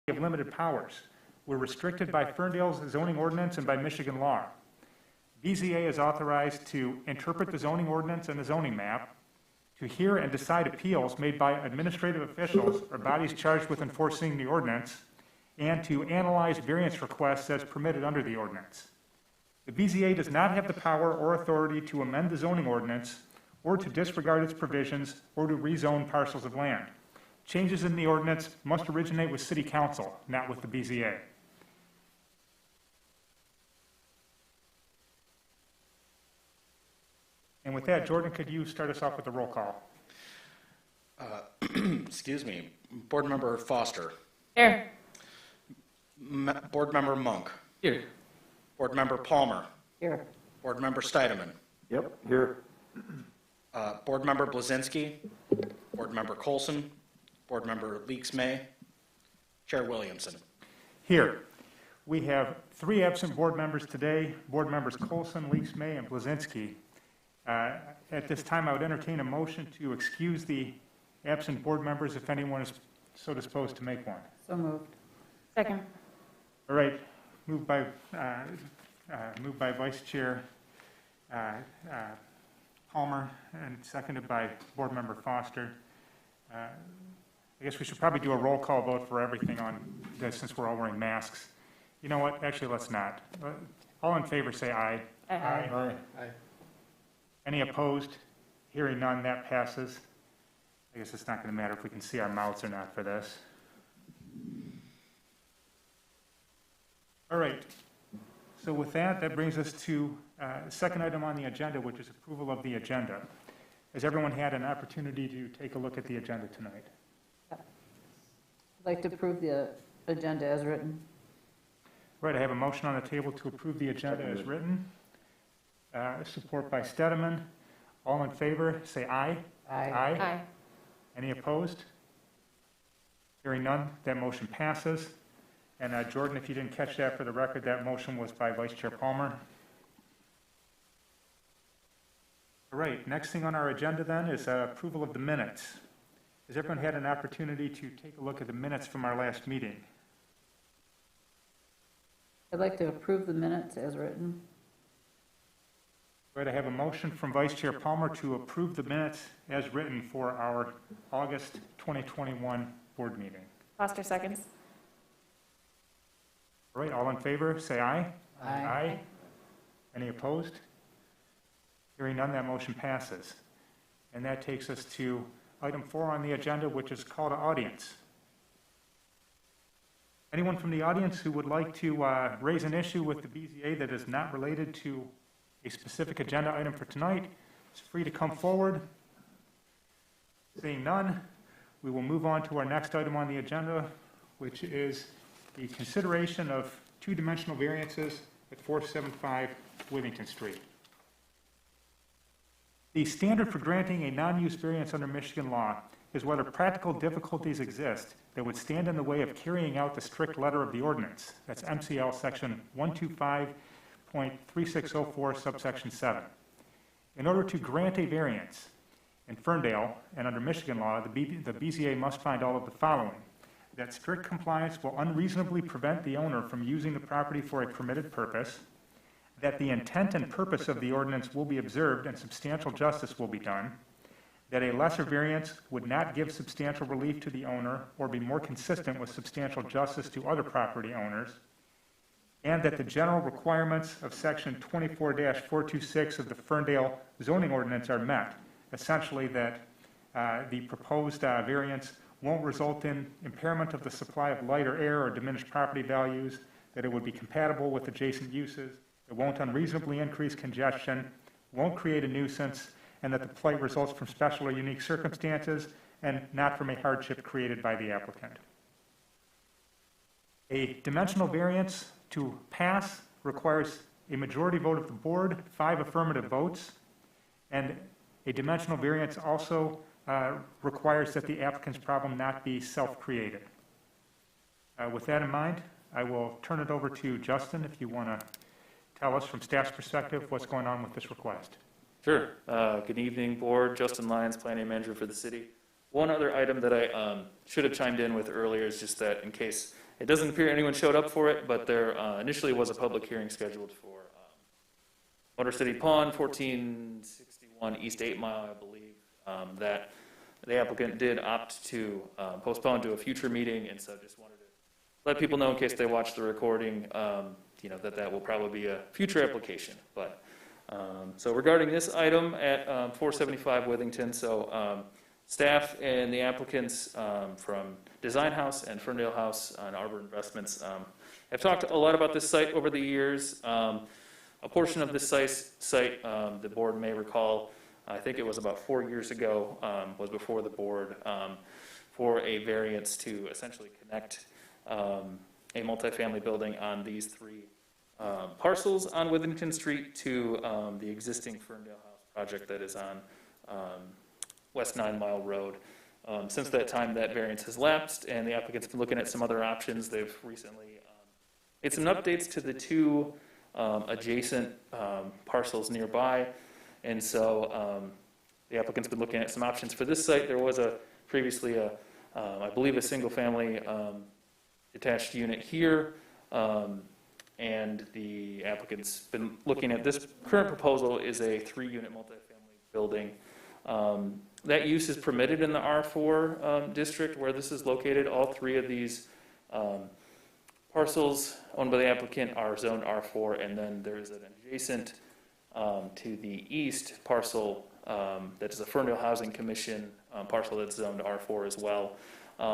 have limited powers. We're restricted by Ferndale's zoning ordinance and by Michigan law. BZA is authorized to interpret the zoning ordinance and the zoning map, to hear and decide appeals made by administrative officials or bodies charged with enforcing the ordinance, and to analyze variance requests as permitted under the ordinance. The BZA does not have the power or authority to amend the zoning ordinance or to disregard its provisions or to rezone parcels of land. Changes in the ordinance must originate with City Council, not with the BZA. And with that, Jordan, could you start us off with the roll call? Excuse me. Board Member Foster. Here. Board Member Monk. Here. Board Member Palmer. Here. Board Member Steidemann. Yep, here. Board Member Blazinski. Board Member Colson. Board Member Leaks-May. Chair Williamson. Here. We have 3 absent board members today, board members Colson, Leaks-May, and Blazinski. At this time, I would entertain a motion to excuse the absent board members if anyone is so disposed to make one. So moved. Second. All right, moved by Vice Chair Palmer and seconded by Board Member Foster. I guess we should probably do a roll call vote for everything on this since we're all wearing masks. You know what? Actually, let's not. All in favor say aye. Aye. Aye. Aye. Any opposed? Hearing none, that passes. I guess it's not going to matter if we can see our mouths or not for this. All right. So with that, that brings us to the second item on the agenda, which is approval of the agenda. Has everyone had an opportunity to take a look at the agenda tonight? I'd like to approve the agenda as written. Right, I have a motion on the table to approve the agenda as written. Support by Steidemann. All in favor, say aye. Aye. Aye. Any opposed? Hearing none, that motion passes. And Jordan, if you didn't catch that for the record, that motion was by Vice Chair Palmer. All right, next thing on our agenda then is approval of the minutes. Has everyone had an opportunity to take a look at the minutes from our last meeting? I'd like to approve the minutes as written. Right, I have a motion from Vice Chair Palmer to approve the minutes as written for our August 2021 board meeting. Foster seconds. All right, all in favor, say aye. Aye. Aye. Any opposed? Hearing none, that motion passes. And that takes us to item 4 on the agenda, which is call to audience. Anyone from the audience who would like to raise an issue with the BZA that is not related to a specific agenda item for tonight is free to come forward. Seeing none, we will move on to our next item on the agenda, which is the consideration of 2-dimensional variances at 475 Wilmington Street. The standard for granting a non-use variance under Michigan law is whether practical difficulties exist that would stand in the way of carrying out the strict letter of the ordinance. That's MCL section 125.3604 subsection 7. In order to grant a variance in Ferndale and under Michigan law, the BZA must find all of the following: that strict compliance will unreasonably prevent the owner from using the property for a permitted purpose, that the intent and purpose of the ordinance will be observed and substantial justice will be done, that a lesser variance would not give substantial relief to the owner or be more consistent with substantial justice to other property owners, and that the general requirements of section 24-426 of the Ferndale zoning ordinance are met. Essentially that the proposed variance won't result in impairment of the supply of light or air or diminished property values, that it would be compatible with adjacent uses, it won't unreasonably increase congestion, won't create a nuisance, and that the plight results from special or unique circumstances and not from a hardship created by the applicant. A dimensional variance to pass requires a majority vote of the board, 5 affirmative votes, and a dimensional variance also requires that the applicant's problem not be self-created. With that in mind, I will turn it over to Justin if you want to tell us from staff's perspective what's going on with this request. Sure. Good evening, board. Justin Lyons, planning manager for the city. One other item that I should have chimed in with earlier is just that in case It doesn't appear anyone showed up for it, but there initially was a public hearing scheduled for Motor City Pond, 1461 East 8 Mile, I believe, that the applicant did opt to postpone to a future meeting, and so just wanted to let people know in case they watch the recording, that will probably be a future application. But so regarding this item at 475 Withington, so staff and the applicants from Design House and Ferndale House on Arbor Investments have talked a lot about this site over the years. A portion of this site, the board may recall, I think it was about 4 years ago, was before the board for a variance to essentially connect a multifamily building on these 3 parcels on Withington Street to the existing Ferndale House project that is on West 9 Mile Road. Since that time, that variance has lapsed, and the applicant's been looking at some other options. They've recently made some updates to the 2 adjacent parcels nearby, and so the applicant's been looking at some options for this site. There was previously I believe, a single-family detached unit here, and the applicant's been looking at this current proposal is a 3-unit multifamily building. That use is permitted in the R4 district where this is located. All 3 of these parcels owned by the applicant are zoned R4, and then there's an adjacent to the east parcel that is a Ferndale Housing Commission parcel that's zoned R4 as well.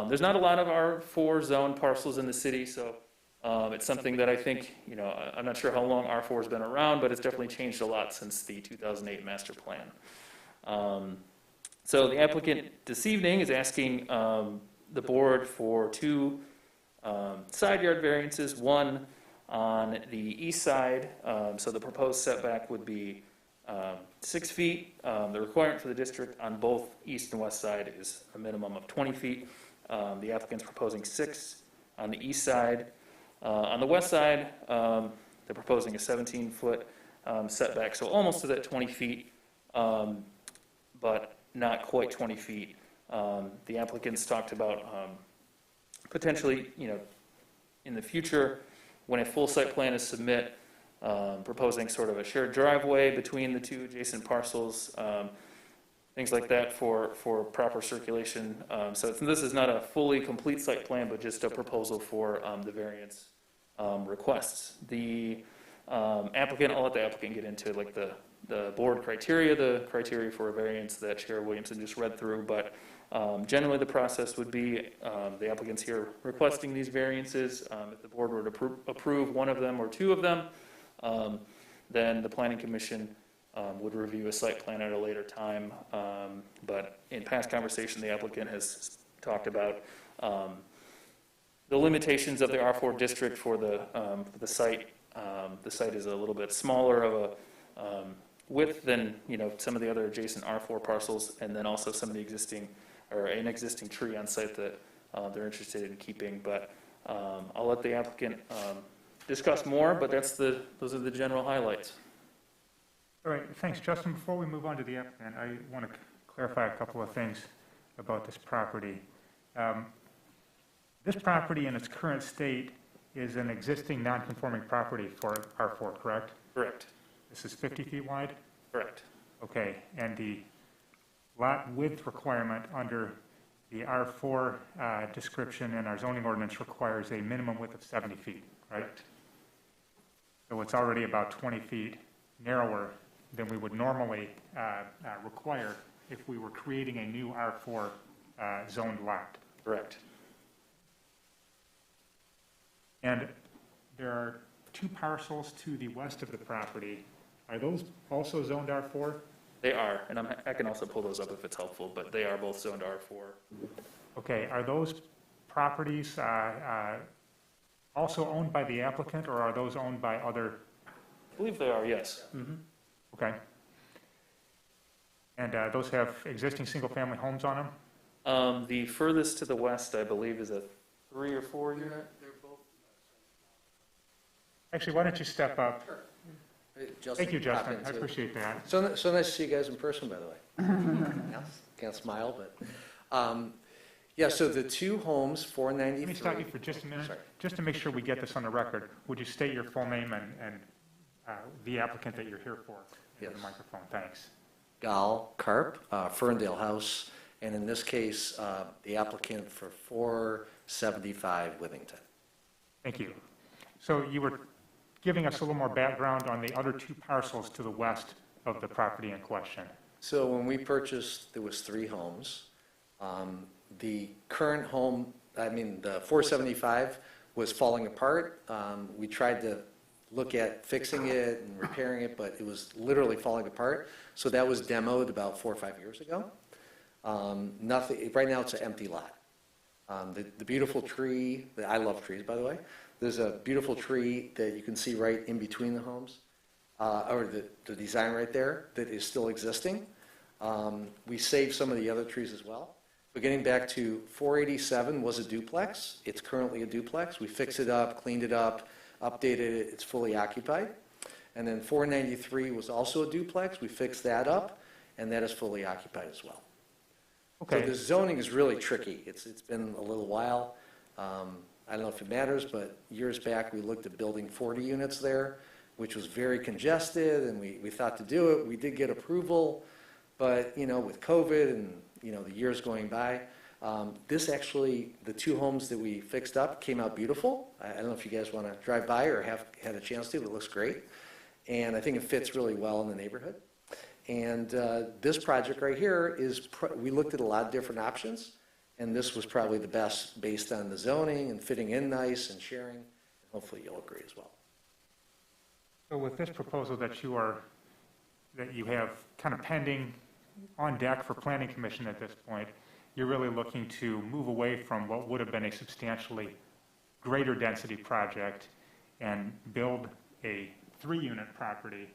There's not a lot of R4 zoned parcels in the city, so it's something that I think, I'm not sure how long R4 has been around, but it's definitely changed a lot since the 2008 master plan. So the applicant this evening is asking the board for 2 side yard variances, one on the east side. So the proposed setback would be 6 feet. The requirement for the district on both east and west side is a minimum of 20 feet. The applicant's proposing 6 on the east side. On the west side, they're proposing a 17-foot setback, so almost to that 20 feet, but not quite 20 feet. The applicants talked about potentially, in the future, when a full site plan is submit, proposing sort of a shared driveway between the 2 adjacent parcels, things like that for proper circulation. So this is not a fully complete site plan, but just a proposal for the variance requests. The applicant, I'll let the applicant get into like the board criteria, the criteria for a variance that Chair Williamson just read through, but generally the process would be the applicant's here requesting these variances. If the board were to approve one of them or 2 of them, then the Planning Commission would review a site plan at a later time. But in past conversation, the applicant has talked about the limitations of the R4 district for the site. The site is a little bit smaller of a width than some of the other adjacent R4 parcels, and then also some of the existing or an existing tree on site that they're interested in keeping. But I'll let the applicant discuss more, but those are the general highlights. All right, thanks, Justin. Before we move on to the applicant, I want to clarify a couple of things about this property. This property in its current state is an existing non-conforming property for R4, correct? Correct. This is 50 feet wide? Correct. Okay, and the lot width requirement under the R4 description in our zoning ordinance requires a minimum width of 70 feet, right? Correct. So it's already about 20 feet narrower than we would normally require if we were creating a new R4 zoned lot. Correct. And there are 2 parcels to the west of the property. Are those also zoned R4? They are, and I can also pull those up if it's helpful, but they are both zoned R4. Okay, are those properties also owned by the applicant, or are those owned by other? I believe they are, yes. Mm-hmm. Okay. And those have existing single-family homes on them? The furthest to the west, I believe, is a 3 or 4 unit. They're both. Actually, why don't you step up? Sure. Thank you, Justin. I appreciate that. So nice to see you guys in person, by the way. Can't smile, but Yeah, so the two homes, Let me 493. stop you for just a minute, Sorry. just to make sure we get this on the record. Would you state your full name and the applicant that you're here for? In the Yes. microphone, thanks. Gal Karp, Ferndale House, and in this case, the applicant for 475 Wilmington. Thank you. So you were giving us a little more background on the other two parcels to the west of the property in question. So when we purchased, there was 3 homes. The current home, the 475 was falling apart. We tried to look at fixing it and repairing it, but it was literally falling apart. So that was demoed about 4 or 5 years ago. Nothing, right now it's an empty lot. The beautiful tree, I love trees, by the way. There's a beautiful tree that you can see right in between the homes, or the design right there that is still existing. We saved some of the other trees as well. But getting back to 487 was a duplex. It's currently a duplex. We fixed it up, cleaned it up, updated it. It's fully occupied. And then 493 was also a duplex. We fixed that up, and that is fully occupied as well. So Okay, the zoning is really tricky. It's been a little while. I don't know if it matters, but years back, we looked at building 40 units there, which was very congested, and we thought to do it. We did get approval, but, with COVID and, the years going by, this actually, the 2 homes that we fixed up came out beautiful. I don't know if you guys want to drive by or have had a chance to. It looks great. And I think it fits really well in the neighborhood. And this project right here we looked at a lot of different options, and this was probably the best based on the zoning and fitting in nice and sharing. Hopefully you'll agree as well. so with this proposal that you have kind of pending on deck for Planning Commission at this point, you're really looking to move away from what would have been a substantially greater density project and build a 3-unit property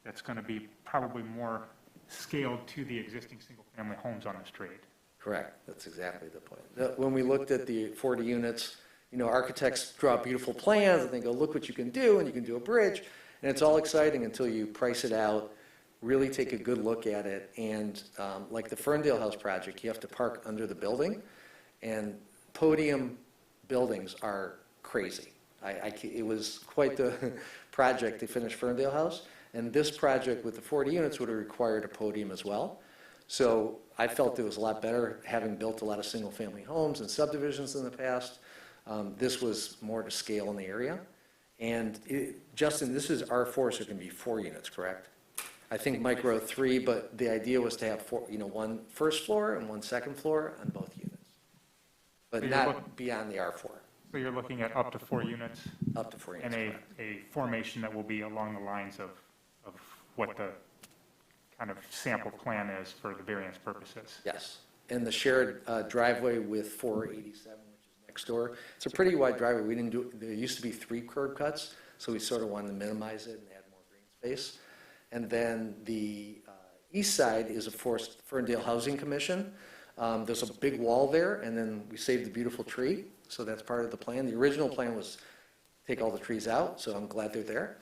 that's going to be probably more scaled to the existing single-family homes on the street. Correct. That's exactly the point. When we looked at the 40 units, architects draw beautiful plans and they go, look what you can do, and you can do a bridge. And it's all exciting until you price it out, really take a good look at it. And like the Ferndale House project, you have to park under the building. And podium buildings are crazy. It was quite the project to finish Ferndale House. And this project with the 40 units would have required a podium as well. So I felt it was a lot better, having built a lot of single-family homes and subdivisions in the past. This was more to scale in the area. And Justin, this is R4, so it can be 4 units, correct? I think Mike wrote 3, but the idea was to have 4, 1 first floor and 1 second floor on both units, but So you're not beyond the R4, So you're looking at up to 4 units up to 4 units. and correct. a formation that will be along the lines of what the kind of sample plan is for the variance purposes. Yes, and the shared driveway with 487, which is next door. It's a pretty wide driveway. We didn't do, there used to be 3 curb cuts, so we sort of wanted to minimize it and add more green space. And then the east side is, of course, Ferndale Housing Commission. There's a big wall there, and then we saved the beautiful tree, so that's part of the plan. The original plan was take all the trees out, so I'm glad they're there.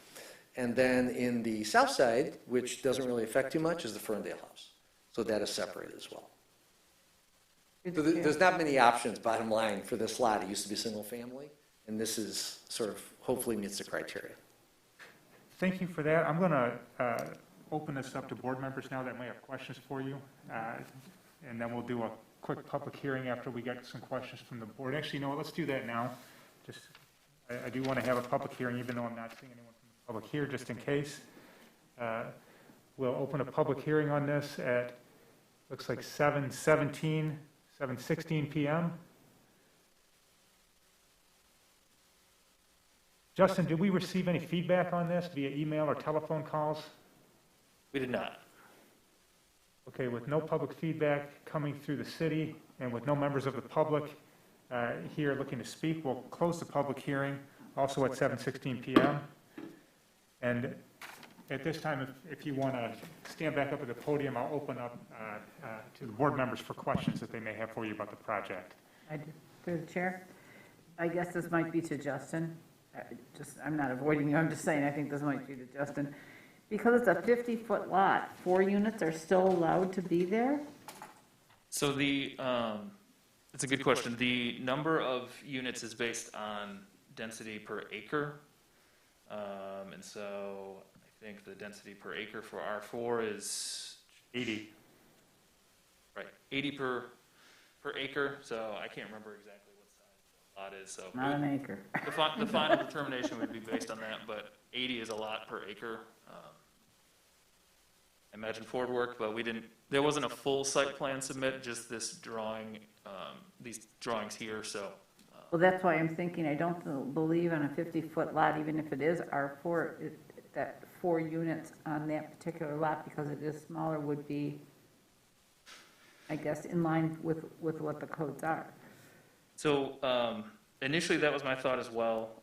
And then in the south side, which doesn't really affect too much, is the Ferndale House. So that is separated as well. So there's not many options, bottom line, for this lot. It used to be single family, and this is sort of, hopefully meets the criteria. Thank you for that. I'm going to open this up to board members now that may have questions for you. And then we'll do a quick public hearing after we get some questions from the board. Actually, you know what, let's do that now. Just, I do want to have a public hearing, even though I'm not seeing anyone from the public here, just in case. We'll open a public hearing on this at, looks like 7:16 p.m. Justin, did we receive any feedback on this via email or telephone calls? We did not. Okay, with no public feedback coming through the city and with no members of the public here looking to speak, we'll close the public hearing also at 7:16 p.m. And at this time, if you want to stand back up at the podium, I'll open up to the board members for questions that they may have for you about the project. I do. Through the chair, I guess this might be to Justin. I'm not avoiding you, I'm just saying, I think this might be to Justin. Because it's a 50-foot lot, 4 units are still allowed to be there? So the It's a good question. The number of units is based on density per acre. And so I think the density per acre for R4 is 80. right, 80 per acre. So I can't remember exactly what size the lot is. So Not an acre. the final determination would be based on that, but 80 is a lot per acre. I imagine Ford worked, but there wasn't a full site plan submit, just this drawing, these drawings here, so. Well, that's why I'm thinking, I don't believe on a 50-foot lot, even if it is R4, that 4 units on that particular lot, because it is smaller, would be, I guess, in line with what the codes are. So initially, that was my thought as well.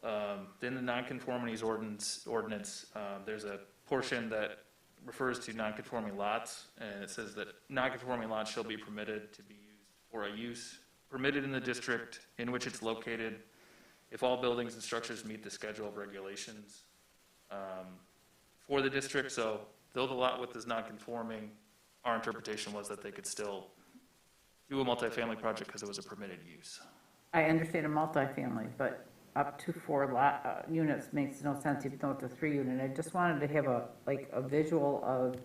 Then the nonconformities ordinance, there's a portion that refers to nonconforming lots, and it says that nonconforming lots shall be permitted to be used for a use permitted in the district in which it's located if all buildings and structures meet the schedule of regulations for the district. So though the lot width is nonconforming, our interpretation was that they could still do a multifamily project because it was a permitted use. I understand a multifamily, but up to 4 units makes no sense, even though it's a 3-unit. I just wanted to have a visual of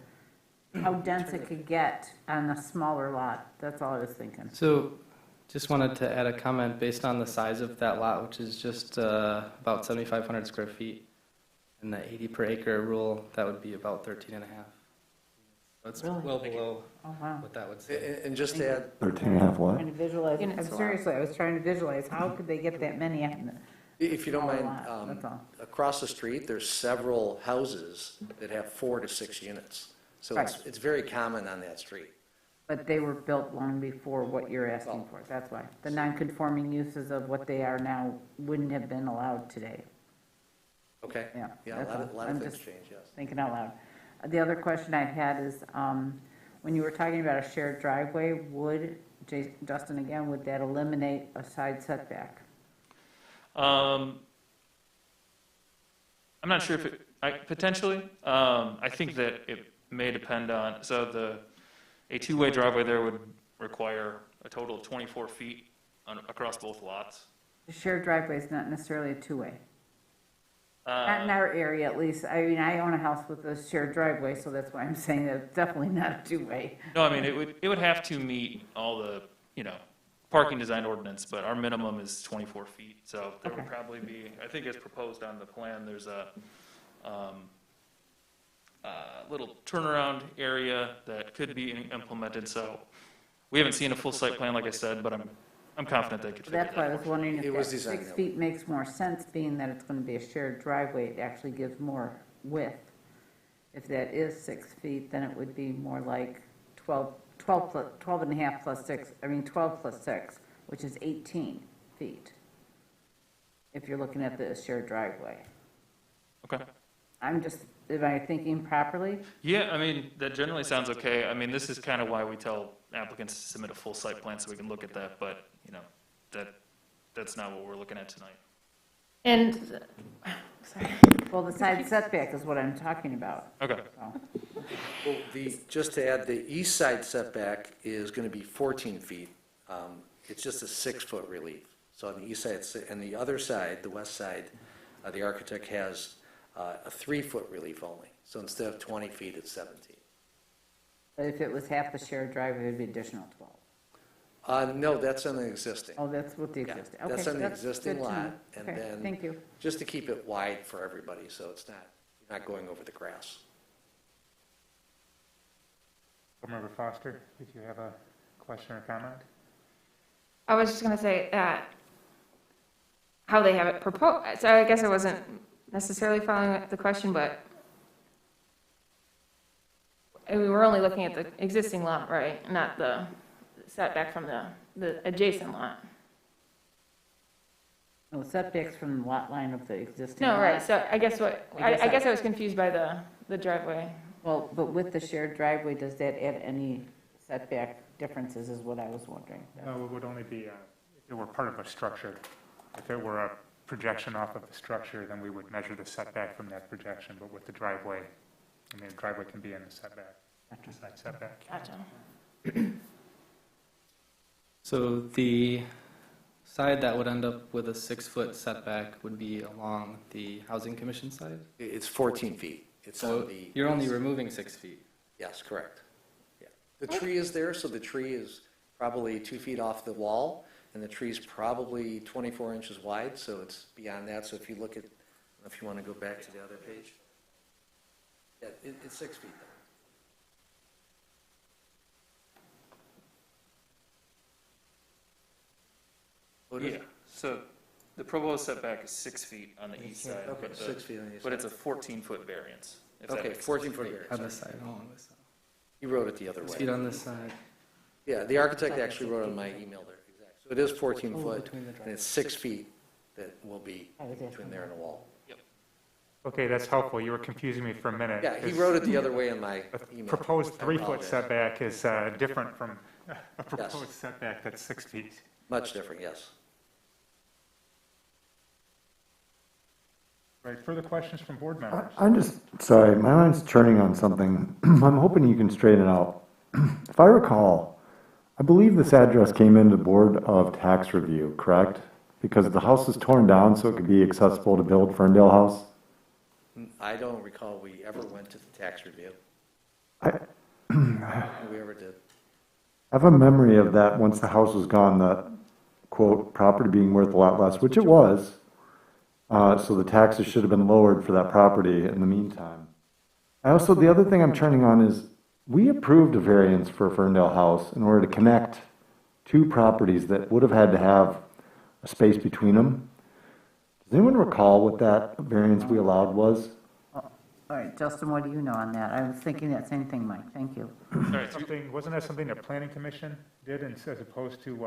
how dense it could get on a smaller lot. That's all I was thinking. So, just wanted to add a comment based on the size of that lot, which is just about 7,500 square feet, and the 80 per acre rule, that would be about 13 and a half. So it's Really? well below Oh, wow. what that would say. And just to add, 13 and a half what? Trying to visualize, Units I'm allowed. seriously, I was trying to visualize, how could they get that many on the if you don't smaller mind, lot? That's all. across the street, there's several houses that have 4 to 6 units. So Right. it's very common on that street. But they were built long before what you're asking for, that's why. The non-conforming uses of what they are now wouldn't have been allowed today. Okay? Yeah, Yeah, a that's lot all. of, lot I'm of things just change, yes. thinking out loud. The other question I had is, when you were talking about a shared driveway, would, Justin, again, would that eliminate a side setback? I'm not sure if potentially. I think that it may depend on, so a two-way driveway there would require a total of 24 feet across both lots. The shared driveway is not necessarily a two-way. Not in our area, at least. I mean, I own a house with a shared driveway, so that's why I'm saying that it's definitely not a two-way. No, I mean, it would have to meet all the, parking design ordinance, but our minimum is 24 feet. So there would Okay. probably be, I think as proposed on the plan, there's a little turnaround area that could be implemented. So we haven't seen a full site plan, like I said, but I'm confident they could figure That's why I that was out. wondering It if was that designed 6 that feet makes more sense, being that it's going to be a shared driveway. It actually gives more width. If that is 6 feet, then it would be more like 12 and a half plus 6, 12 plus 6, which is 18 feet, if you're looking at the shared driveway. Okay. Am I thinking properly? Yeah, I mean, that generally sounds okay. I mean, this is kind of why we tell applicants to submit a full site plan so we can look at that, but, that's not what we're looking at tonight. And, sorry. Well, the side setback is what I'm talking about. Okay. So, Well, just to add, the east side setback is going to be 14 feet. It's just a 6-foot relief. So on the east side, and the other side, the west side, the architect has a 3-foot relief only. So instead of 20 feet, it's 17. But if it was half the shared driveway, it would be additional 12. No, that's on the existing. Oh, that's what the Yeah, existing, okay. that's on the existing good to know. lot, and Okay, then- thank you. Just to keep it wide for everybody, so it's you're not going over the grass. Board Foster, did you have a question or comment? I was just gonna say that how they have it proposed, so I guess I wasn't necessarily following the question, but we were only looking at the existing lot, right? Not the setback from the adjacent lot. No, setbacks from the lot line of the existing No, lot. right, so I guess I guess I guess I was confused by the driveway. Well, but with the shared driveway, does that add any setback differences is what I was wondering. No, it would only be if it were part of a structure. If it were a projection off of the structure, then we would measure the setback from that projection. But with the driveway, the driveway can be in the setback, Gotcha. side setback. Gotcha. So the side that would end up with a 6-foot setback would be along the Housing Commission side? It's 14 feet. It's So on the. you're only removing 6 feet? Yes, correct. Yeah. The tree is there, so the tree is probably 2 feet off the wall, and the tree's probably 24 inches wide, so it's beyond that. So if you look at, I don't know if you want to go back to the other page. Yeah, it's 6 feet there. What is Yeah, it? so the proposed setback is 6 feet on the east side, Okay, but 6 feet on the east but side. it's a 14-foot variance. if that Okay, makes sense. 14-foot On variance. this side, along this side. You wrote it the other 6 way. feet on this side. Yeah, the architect actually wrote on my email there. Exactly. So it is 14 Oh, foot, between the and it's 6 feet that will be between there and the wall. Okay, that's helpful. You were confusing me for a minute. Yeah, he wrote it the other way in my A email. proposed I 3-foot apologize. setback is different from a proposed setback that's 6 feet. Much different, yes. Right, further questions from board members? I'm just, sorry, my mind's churning on something. I'm hoping you can straighten it out. If I recall, I believe this address came into Board of Tax Review, correct? Because the house is torn down so it could be accessible to build Ferndale House? I don't recall we ever went to the tax review. I If we ever did. have a memory of that once the house was gone, the quote, property being worth a lot less, which it was. So the taxes should have been lowered for that property in the meantime. I also, the other thing I'm turning on is, we approved a variance for Ferndale House in order to connect two properties that would have had to have a space between them. Does anyone recall what that variance we allowed was? All right, Justin, what do you know on that? I was thinking that same thing, Mike, thank you. Wasn't that something the planning commission did as opposed to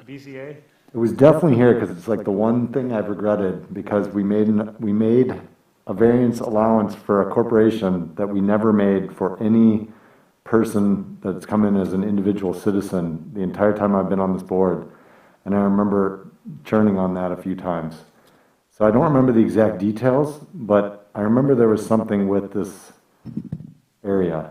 BZA? It was definitely here, because it's like the one thing I've regretted, because we made a variance allowance for a corporation that we never made for any person that's come in as an individual citizen the entire time I've been on this board. And I remember churning on that a few times. So I don't remember the exact details, but I remember there was something with this area.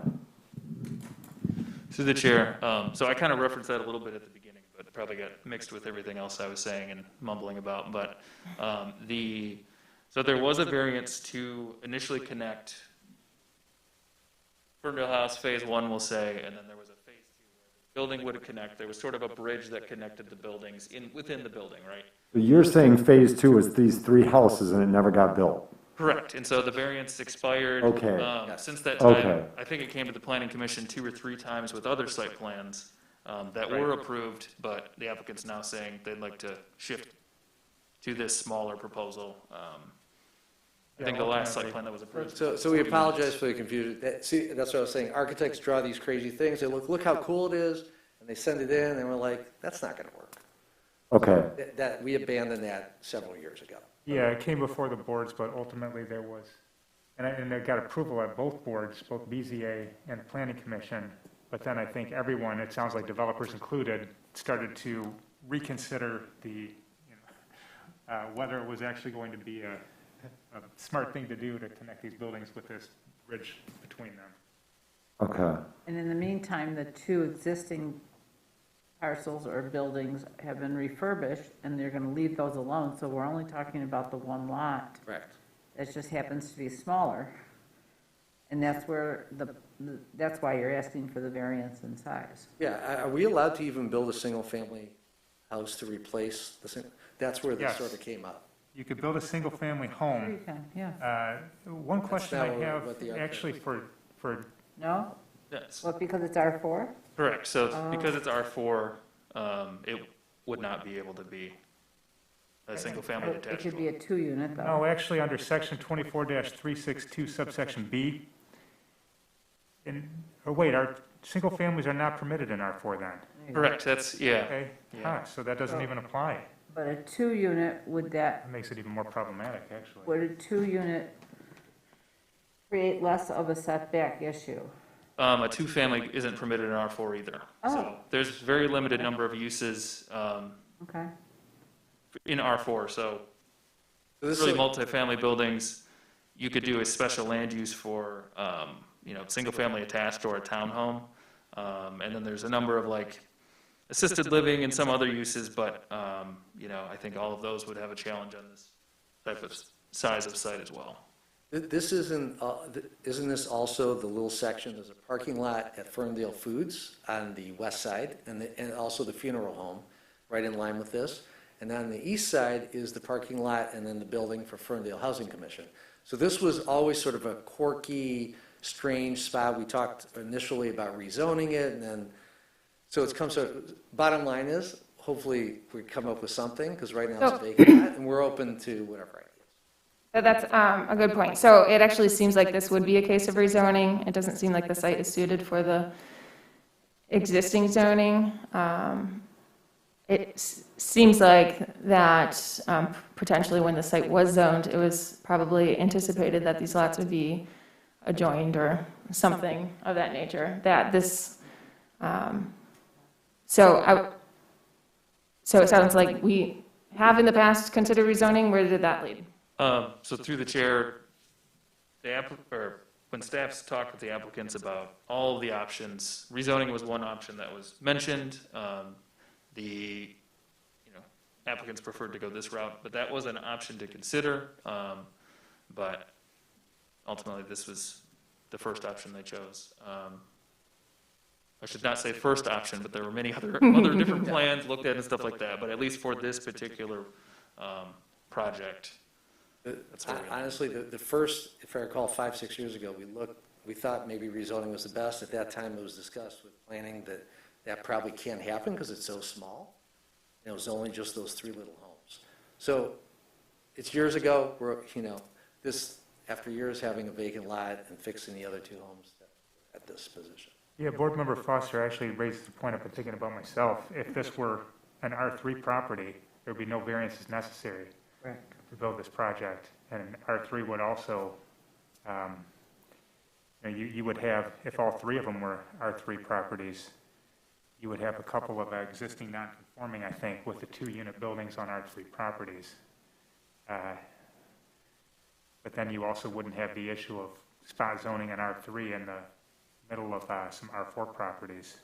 Through the chair, so I kind of referenced that a little bit at the beginning, but it probably got mixed with everything else I was saying and mumbling about. But so there was a variance to initially connect Ferndale House Phase 1, we'll say, and then there was a Phase 2 where the building would connect. There was sort of a bridge that connected the buildings within the building, right? But you're saying phase 2 is these 3 houses and it never got built? Correct, and so the variance expired. Okay. Since that time, Okay. I think it came to the planning commission 2 or 3 times with other site plans that were approved, but the applicant's now saying they'd like to shift to this smaller proposal. I think the last site plan that was approved. So we apologize for the confusion. See, that's what I was saying. Architects draw these crazy things. They look how cool it is, and they send it in, and we're like, that's not gonna work. Okay. That, we abandoned that several years ago. Yeah, it came before the boards, but ultimately there was, and it got approval at both boards, both BZA and the Planning Commission. But then I think everyone, it sounds like developers included, started to reconsider whether it was actually going to be a smart thing to do to connect these buildings with this bridge between them. Okay. And in the meantime, the 2 existing parcels or buildings have been refurbished, and they're gonna leave those alone, so we're only talking about the 1 lot. Correct. That just happens to be smaller. And that's where that's why you're asking for the variance in size. Yeah, are we allowed to even build a single-family house to replace that's where this Yes. sort of came up. You could build a single-family Sure home. you can, yeah. One question I not what have, the architect actually, for No? Yes, Well, because it's R4? correct, so because it's R4, it would not be able to be a single-family It detached could be home. a 2-unit, though. No, actually, under section 24-362 subsection B, our single families are not permitted in R4 then, Correct, that's, yeah. okay? Yeah. So that doesn't even apply. But a 2-unit, That makes it even more problematic, actually. would a 2-unit create less of a setback issue? A 2-family isn't permitted in R4 either. So Oh. there's very limited number of uses Okay. in R4, so This really is- multifamily buildings, you could do a special land use for, single-family attached or a townhome. And then there's a number of assisted living and some other uses, but, I think all of those would have a challenge on this type of size of site as well. This isn't this also the little section, there's a parking lot at Ferndale Foods on the west side, and also the funeral home, right in line with this. And on the east side is the parking lot and then the building for Ferndale Housing Commission. So this was always sort of a quirky, strange spot. We talked initially about rezoning it, and then, so it's come, so bottom line is, hopefully we come up with something, because right now it's vacant, and we're open to whatever ideas. So that's a good point. So it actually seems like this would be a case of rezoning. It doesn't seem like the site is suited for the existing zoning. It seems like that potentially when the site was zoned, it was probably anticipated that these lots would be adjoined or something of that nature, that this, so it sounds like we have in the past considered rezoning. Where did that lead? So through the chair, when staffs talked with the applicants about all of the options, rezoning was one option that was mentioned. The applicants preferred to go this route, but that was an option to consider. But ultimately, this was the first option they chose. I should not say first option, but there were many other different plans looked at and stuff like that. But at least for this particular project, that's where we are. Honestly, the first, if I recall, 5-6 years ago, we thought maybe rezoning was the best. At that time, it was discussed with planning that probably can't happen because it's so small. It was only just those 3 little homes. So it's years ago, this, after years having a vacant lot and fixing the other 2 homes at this position. Yeah, Board Member Foster actually raised the point I've been thinking about myself. If this were an R3 property, there would be no variances necessary to build this project. And R3 would also, you would have, if all 3 of them were R3 properties, you would have a couple of existing non-conforming, I think, with the 2-unit buildings on R3 properties. But then you also wouldn't have the issue of spot zoning on R3 in the middle of some R4 properties.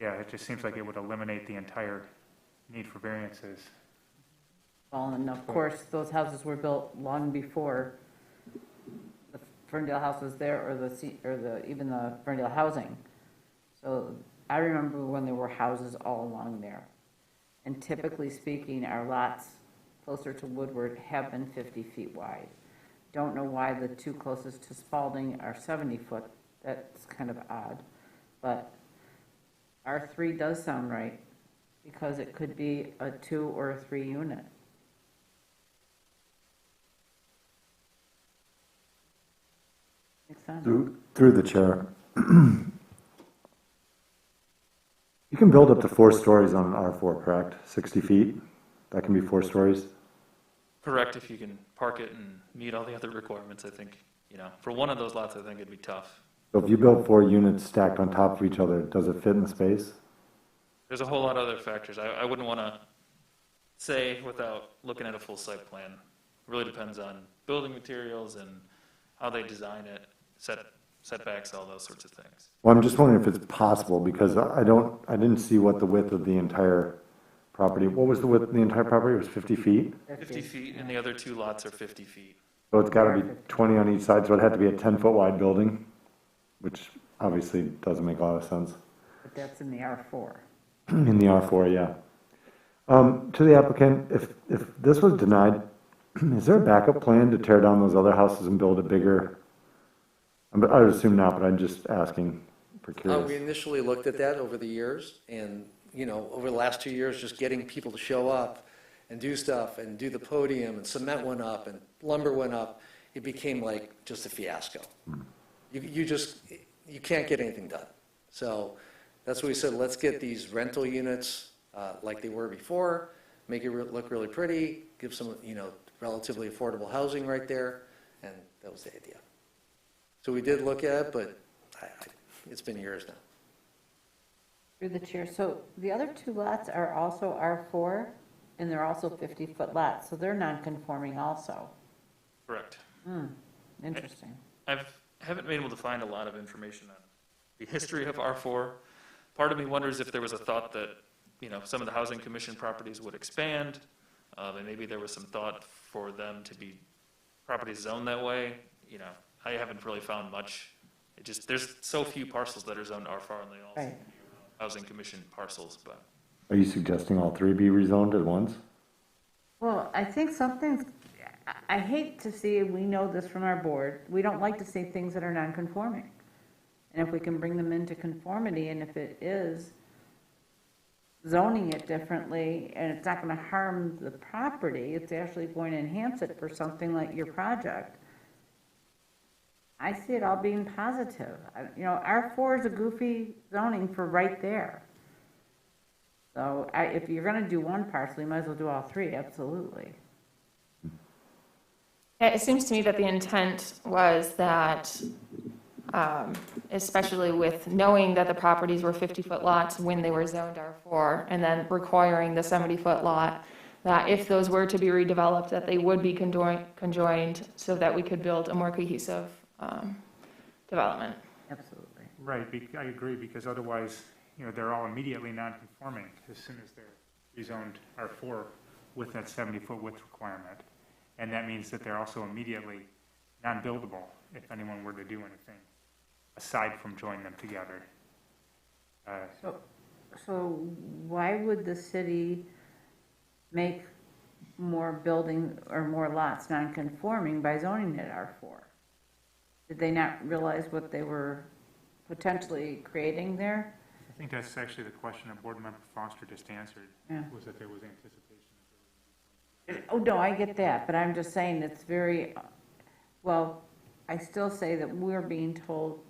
Yeah, it just seems like it would eliminate the entire need for variances. Well, and of course, those houses were built long before the Ferndale house was there, or even the Ferndale housing. So I remember when there were houses all along there. And typically speaking, our lots closer to Woodward have been 50 feet wide. Don't know why the 2 closest to Spalding are 70 foot. That's kind of odd. But R3 does sound right, because it could be a 2 or a 3 unit. Makes sense. Through the chair. You can build up to 4 stories on an R4, correct? 60 feet? That can be 4 stories? Correct, if you can park it and meet all the other requirements. I think, for one of those lots, I think it'd be tough. So if you build 4 units stacked on top of each other, does it fit in the space? There's a whole lot of other factors. I wouldn't want to say without looking at a full site plan. It really depends on building materials and how they design it, setbacks, all those sorts of things. Well, I'm just wondering if it's possible, because I didn't see what the width of the entire property, what was the width of the entire property? It was 50 feet? 50 feet, and the other 2 lots are 50 feet. So it's got to be 20 on each side, so it had to be a 10-foot wide building, which obviously doesn't make a lot of sense. But that's in the R4. In the R4, yeah. To the applicant, if this was denied, is there a backup plan to tear down those other houses and build a bigger? I would assume not, but I'm just asking for curious. We initially looked at that over the years, and over the last 2 years, just getting people to show up and do stuff and do the podium, and cement went up and lumber went up. It became like just a fiasco. You can't get anything done. So that's what we said, let's get these rental units like they were before, make it look really pretty, give some, relatively affordable housing right there, and that was the idea. So we did look at it, but it's been years now. Through the chair, so the other 2 lots are also R4, and they're also 50-foot lots, so they're non-conforming also. Correct. Interesting. I haven't been able to find a lot of information on the history of R4. Part of me wonders if there was a thought that, some of the Housing Commission properties would expand, and maybe there was some thought for them to be properties zoned that way. I haven't really found much. There's so few parcels that are zoned R4, and they all seem Right. to be Housing Commission parcels, but. Are you suggesting all three be rezoned at once? Well, I think I hate to see, we know this from our board, we don't like to see things that are non-conforming. And if we can bring them into conformity, and if it is zoning it differently, and it's not gonna harm the property, it's actually going to enhance it for something like your project, I see it all being positive. R4 is a goofy zoning for right there. So if you're gonna do one parcel, you might as well do all three, absolutely. It seems to me that the intent was that, especially with knowing that the properties were 50-foot lots when they were zoned R4, and then requiring the 70-foot lot, that if those were to be redeveloped, that they would be conjoined so that we could build a more cohesive development. Absolutely. Right, I agree, because otherwise, they're all immediately non-conforming as soon as they're rezoned R4 with that 70-foot width requirement. And that means that they're also immediately non-buildable if anyone were to do anything, aside from join them together. So why would the city make more building or more lots non-conforming by zoning it R4? Did they not realize what they were potentially creating there? I think that's actually the question that Board Member Foster just answered, Yeah. was that there was anticipation. Oh, no, I get that, but I'm just saying it's very, well, I still say that we're being told,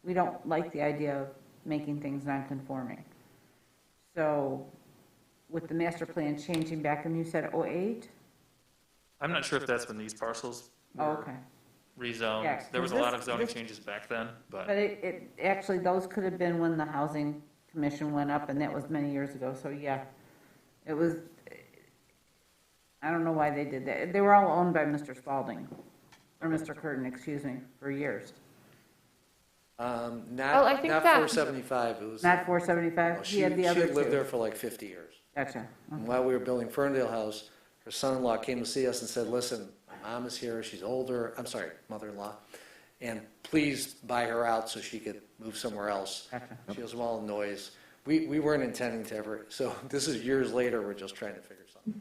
we don't like the idea of making things non-conforming. So with the master plan changing back, and you said '08? I'm not sure if that's when these parcels Oh, were okay. rezoned. Yeah, There was a this- lot of zoning this- changes back then, but But actually, those could have been when the housing commission went up, and that was many years ago, so yeah. It was, I don't know why they did that. They were all owned by Mr. Spalding, or Mr. Curtin, excuse me, for years. Well, Not I think that- 475, it was. Not 475? no, He had the other She lived there two. for like 50 years. Gotcha. And while we were building Ferndale House, her son-in-law came to see us and said, listen, my mom is here, she's older, I'm sorry, mother-in-law, and please buy her out so she could move somewhere else. Gotcha. She was all noise. We weren't intending to ever, so this is years later, we're just trying to figure something.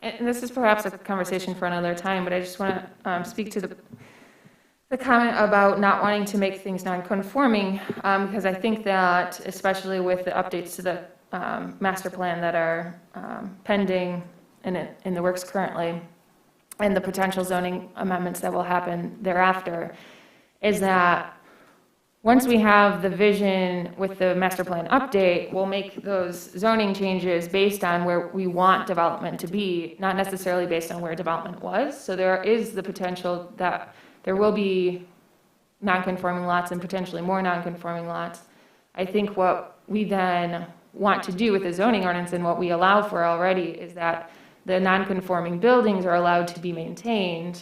And this is perhaps a conversation for another time, but I just want to speak to the comment about not wanting to make things non-conforming, because I think that, especially with the updates to the master plan that are pending in the works currently, and the potential zoning amendments that will happen thereafter, is that once we have the vision with the master plan update, we'll make those zoning changes based on where we want development to be, not necessarily based on where development was. So there is the potential that there will be non-conforming lots and potentially more non-conforming lots. I think what we then want to do with the zoning ordinance and what we allow for already is that the non-conforming buildings are allowed to be maintained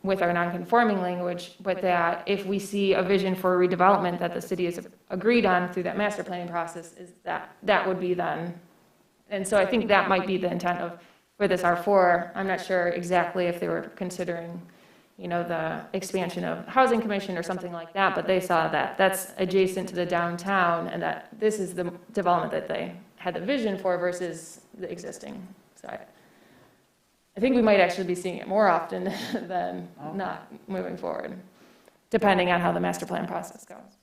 with our non-conforming language, but that if we see a vision for redevelopment that the city has agreed on through that master planning process, is that would be then. And so I think that might be the intent of, for this R4. I'm not sure exactly if they were considering, the expansion of housing commission or something like that, but they saw that that's adjacent to the downtown and that this is the development that they had the vision for versus the existing. So I think we might actually be seeing it more often than not moving forward, depending on how the master plan process goes.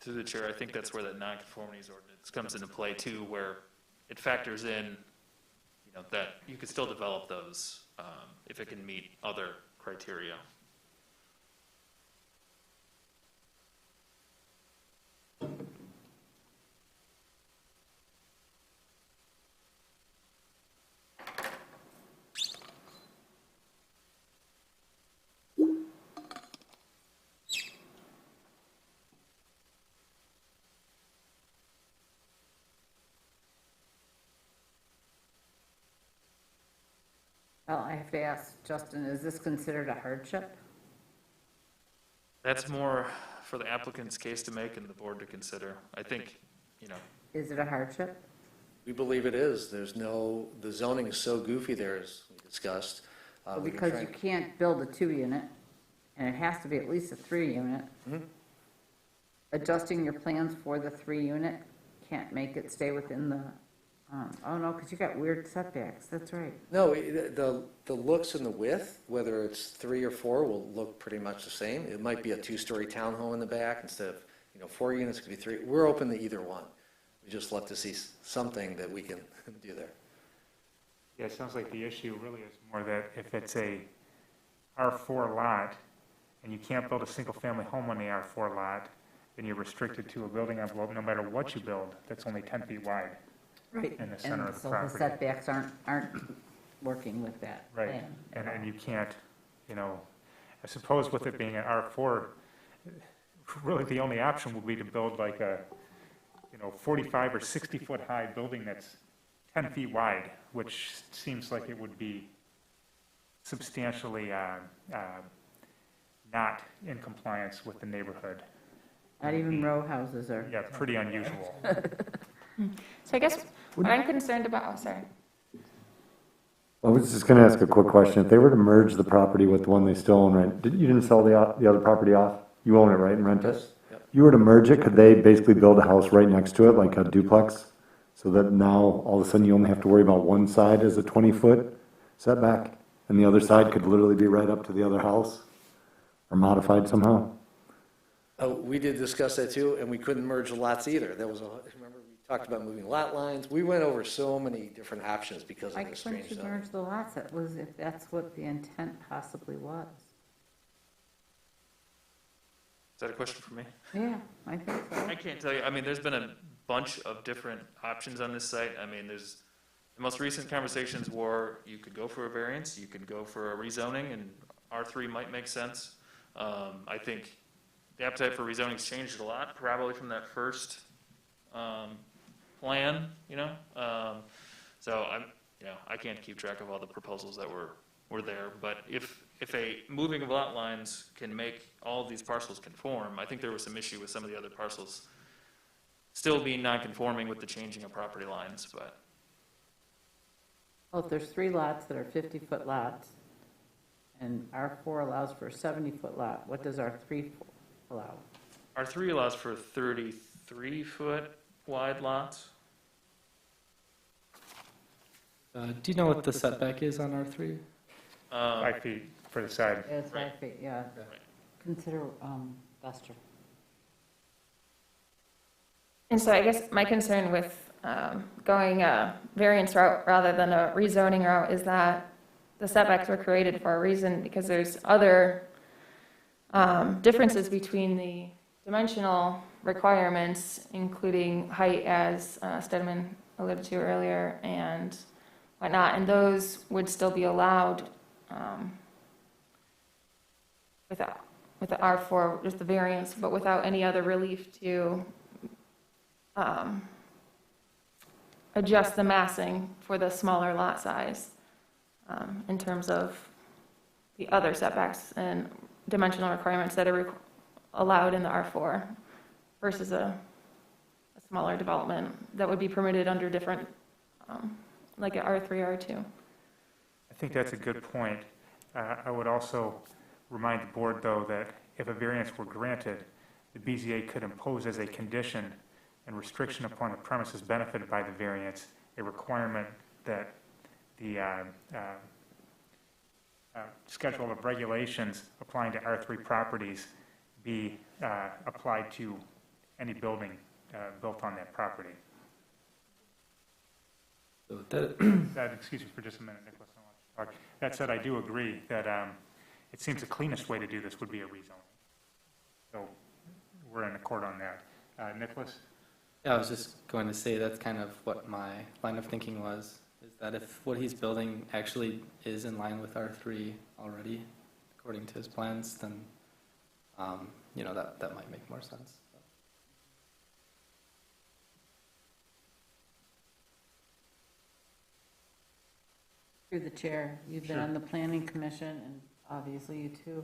to the chair, I think that's where that nonconformities ordinance comes into play too, where it factors in, that you could still develop those if it can meet other criteria. Well, I have to ask, Justin, is this considered a hardship? That's more for the applicant's case to make and the board to consider. I think, Is it a hardship? We believe it is. The zoning is so goofy there, as we discussed. Well, We've been because trying- you can't build a 2-unit, and it has to be at least a 3-unit. Mhm. Adjusting your plans for the 3-unit can't make it stay within the, oh no, because you got weird setbacks, that's right. No, the looks and the width, whether it's 3 or 4, will look pretty much the same. It might be a 2-story townhome in the back instead of, 4 units, it could be 3. We're open to either one. We just love to see something that we can do there. Yeah, it sounds like the issue really is more that if it's a R4 lot and you can't build a single-family home on the R4 lot, then you're restricted to a building envelope no matter what you build, that's only 10 feet wide. Right. In the center of the And so property. the setbacks aren't working with that Right, plan. and you can't, I suppose with it being an R4, really the only option would be to build like a, 45 or 60-foot high building that's 10 feet wide, which seems like it would be substantially not in compliance with the neighborhood. Not even row houses are. Yeah, pretty unusual. So I guess what I'm concerned about, oh, sorry. I was just gonna ask a quick question. If they were to merge the property with the one they still own, right? You didn't sell the other property off? You own it, right, and rent it? Yes, yep. You were to merge it, could they basically build a house right next to it, like a duplex? So that now, all of a sudden, you only have to worry about one side as a 20-foot setback, and the other side could literally be right up to the other house? Or modified somehow? We did discuss that too, and we couldn't merge the lots either. Remember, we talked about moving lot lines. We went over so many different options because Why of this couldn't strange you zoning. merge the lots? That was, if that's what the intent possibly was. is that a question for me? Yeah, I think so. I can't tell you, there's been a bunch of different options on this site. The most recent conversations were you could go for a variance, you could go for a rezoning, and R3 might make sense. I think the appetite for rezoning's changed a lot, probably from that first plan, So I can't keep track of all the proposals that were there, but if a moving of lot lines can make all of these parcels conform, I think there was some issue with some of the other parcels still being non-conforming with the changing of property lines, but Well, if there's 3 lots that are 50-foot lots, and R4 allows for a 70-foot lot, what does R3 allow? R3 allows for 33-foot wide lots. Do you know what the setback is on R3? 5 feet for the side. It's 5 Right. feet, yeah. Consider Buster. And so I guess my concern with going a variance route rather than a rezoning route is that the setbacks were created for a reason, because there's other differences between the dimensional requirements, including height, as Stedman alluded to earlier, and whatnot, and those would still be allowed with the R4, just the variance, but without any other relief to adjust the massing for the smaller lot size in terms of the other setbacks and dimensional requirements that are allowed in the R4 versus a smaller development that would be permitted under different, like an R3, R2. I think that's a good point. I would also remind the board, though, that if a variance were granted, the BZA could impose as a condition and restriction upon the premises benefited by the variance, a requirement that the schedule of regulations applying to R3 properties be applied to any building built on that property. So that, Excuse me for just a minute, Nicholas. I want to talk. That said, I do agree that it seems the cleanest way to do this would be a rezoning. So we're in accord on that. Nicholas? yeah, I was just going to say that's kind of what my line of thinking was, is that if what he's building actually is in line with R3 already, according to his plans, then, that might make more sense. Through the chair, you've been on the planning commission, and obviously you too.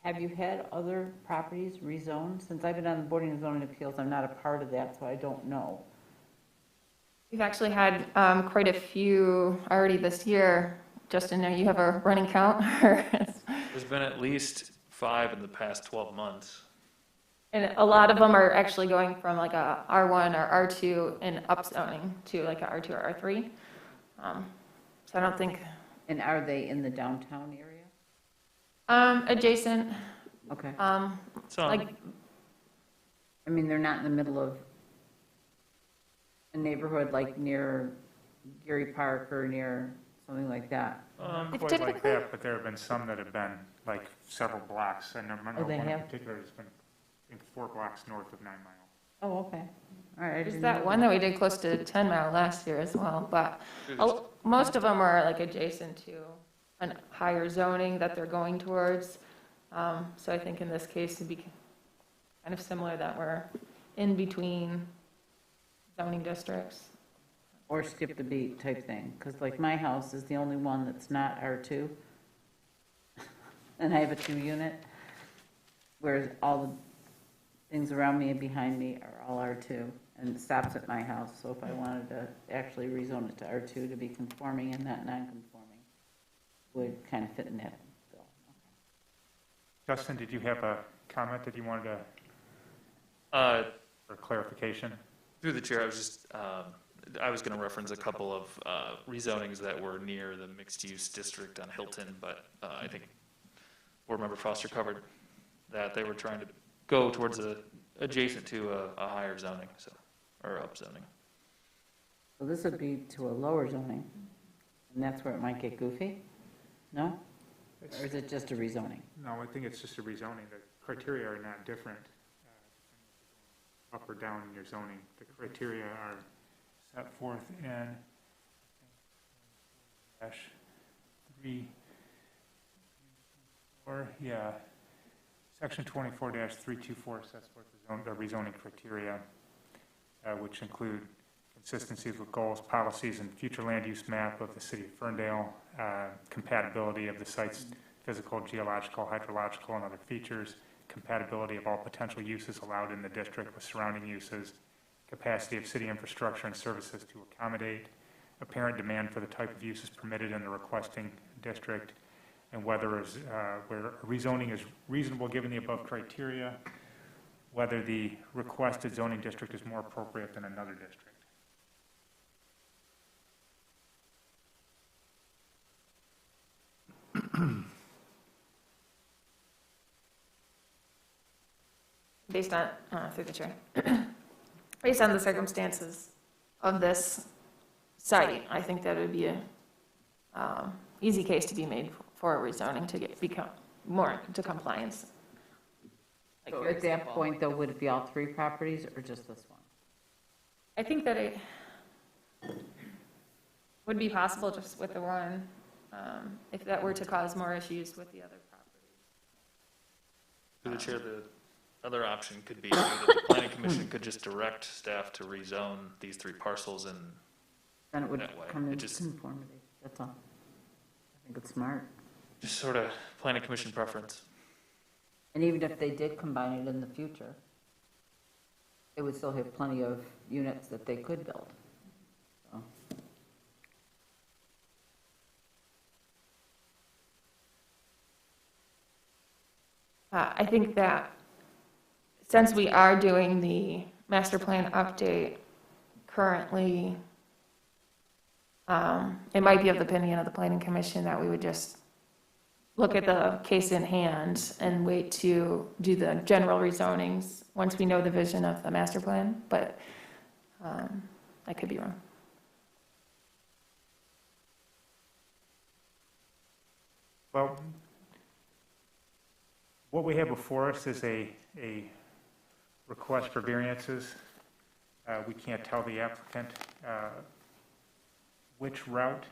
Have you had other properties rezoned? Since I've been on the Boarding and Zoning Appeals, I'm not a part of that, so I don't know. We've actually had quite a few already this year. Justin, you have a running count? There's been at least 5 in the past 12 months. And a lot of them are actually going from like a R1 or R2 and upzoning to like a R2 or R3. So I don't think, And are they in the downtown area? adjacent, Okay. So, like, I mean, they're not in the middle of a neighborhood like near Geary Park or near something like that. If Quite like typically- that, but there have been some that have been like several blocks. I remember Oh, they one in have? particular has been, I think, 4 blocks north of 9 Mile. Oh, okay. All right. I there's didn't that know one that we did close to 10 Mile last year as well, but most of them are like adjacent to a higher zoning that they're going towards. So I think in this case, it'd be kind of similar that we're in between zoning districts. Or skip the beat type thing, because like my house is the only one that's not R2. And I have a 2-unit, whereas all the things around me and behind me are all R2, and it stops at my house. So if I wanted to actually rezone it to R2 to be conforming and not non-conforming, would kind of fit in that bill. Justin, did you have a comment that you wanted to, or clarification? through the chair, I was just, I was going to reference a couple of rezonings that were near the mixed-use district on Hilton, but I think Board Member Foster covered that they were trying to go towards adjacent to a higher zoning, so, or up zoning. So this would be to a lower zoning, and that's where it might get goofy? No? Or is it just a rezoning? No, I think it's just a rezoning. The criteria are not different, up or down in your zoning. The criteria are set forth in -3, or, yeah, section 24-324 sets forth the rezoning criteria, which include consistencies with goals, policies, and future land use map of the city of Ferndale, compatibility of the site's physical, geological, hydrological, and other features, compatibility of all potential uses allowed in the district with surrounding uses, capacity of city infrastructure and services to accommodate, apparent demand for the type of uses permitted in the requesting district, and whether where rezoning is reasonable given the above criteria, whether the requested zoning district is more appropriate than another district. Based on, through the chair, based on the circumstances of this site, I think that it would be a easy case to be made for a rezoning to become more to compliance. Like So your at that example. point, though, would it be all 3 properties or just this one? I think that it would be possible just with the one, if that were to cause more issues with the other properties. Through the chair, the other option could be that the planning commission could just direct staff to rezone these 3 parcels and Then it would That way. come It into just- conformity, that's all. I think it's smart. just sort of planning commission preference. And even if they did combine it in the future, it would still have plenty of units that they could build. So, I think that since we are doing the master plan update currently, it might be of the opinion of the planning commission that we would just look at the case in hand and wait to do the general rezonings once we know the vision of the master plan, but I could be wrong. Well, what we have before us is a request for variances. We can't tell the applicant which route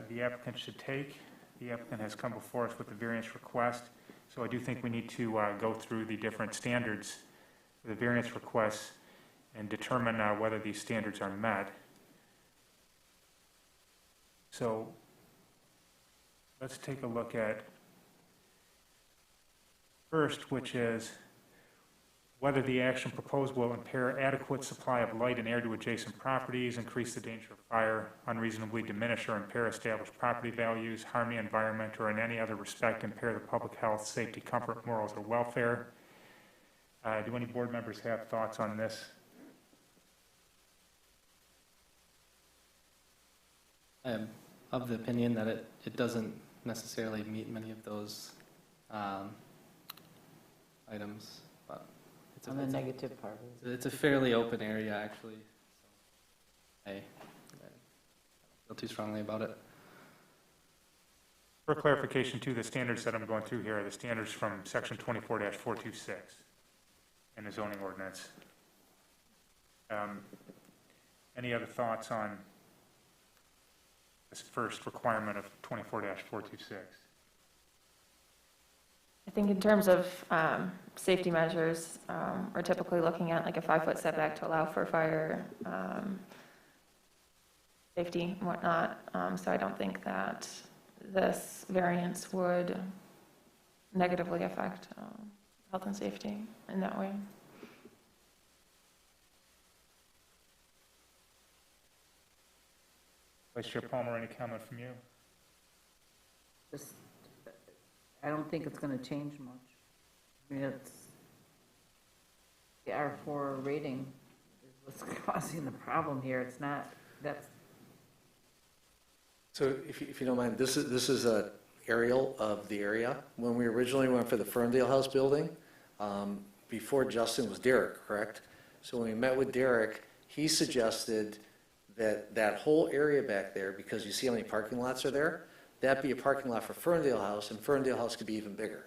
the applicant should take. The applicant has come before us with a variance request, so I do think we need to go through the different standards for the variance requests and determine whether these standards are met. So let's take a look at First, which is whether the action proposed will impair adequate supply of light and air to adjacent properties, increase the danger of fire, unreasonably diminish or impair established property values, harm the environment, or in any other respect impair the public health, safety, comfort, morals, or welfare. Do any board members have thoughts on this? I am of the opinion that it doesn't necessarily meet many of those items, but On the negative part. it's a fairly open area, actually. So I don't feel too strongly about it. For clarification too, the standards that I'm going through here are the standards from section 24-426 in the zoning ordinance. Any other thoughts on this first requirement of 24-426? I think in terms of safety measures, we're typically looking at like a 5-foot setback to allow for fire safety and whatnot. So I don't think that this variance would negatively affect health and safety in that way. Vice Chair Palmer, any comment from you? Just, I don't think it's gonna change much. I mean, it's, the R4 rating is what's causing the problem here. It's not, that's, So if you don't mind, this is a aerial of the area. When we originally went for the Ferndale House building, before Justin was Derek, correct? So when we met with Derek, he suggested that that whole area back there, because you see how many parking lots are there, that be a parking lot for Ferndale House, and Ferndale House could be even bigger.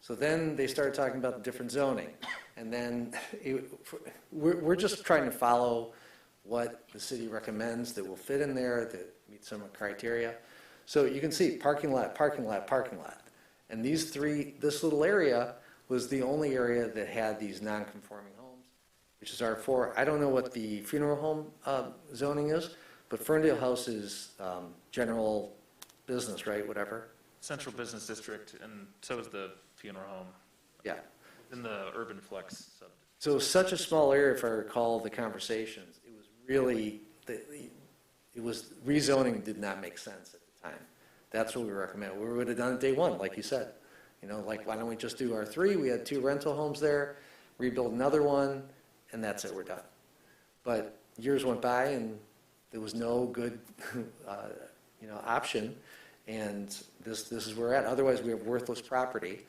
So then they started talking about the different zoning. And then we're just trying to follow what the city recommends that will fit in there, that meet some criteria. So you can see parking lot, parking lot, parking lot. And these three, this little area was the only area that had these non-conforming homes, which is R4. I don't know what the funeral home zoning is, but Ferndale House is general business, right, whatever? Central Business District, and so is the funeral home Yeah. in the urban flex sub. So it was such a small area, if I recall the conversations, it was really, it was, rezoning did not make sense at the time. That's what we recommend. We would have done it day one, like you said. You know, like, why don't we just do R3? We had 2 rental homes there, rebuild another one, and that's it, we're done. But years went by and there was no good, option. And this is where we're at. Otherwise, we have worthless property.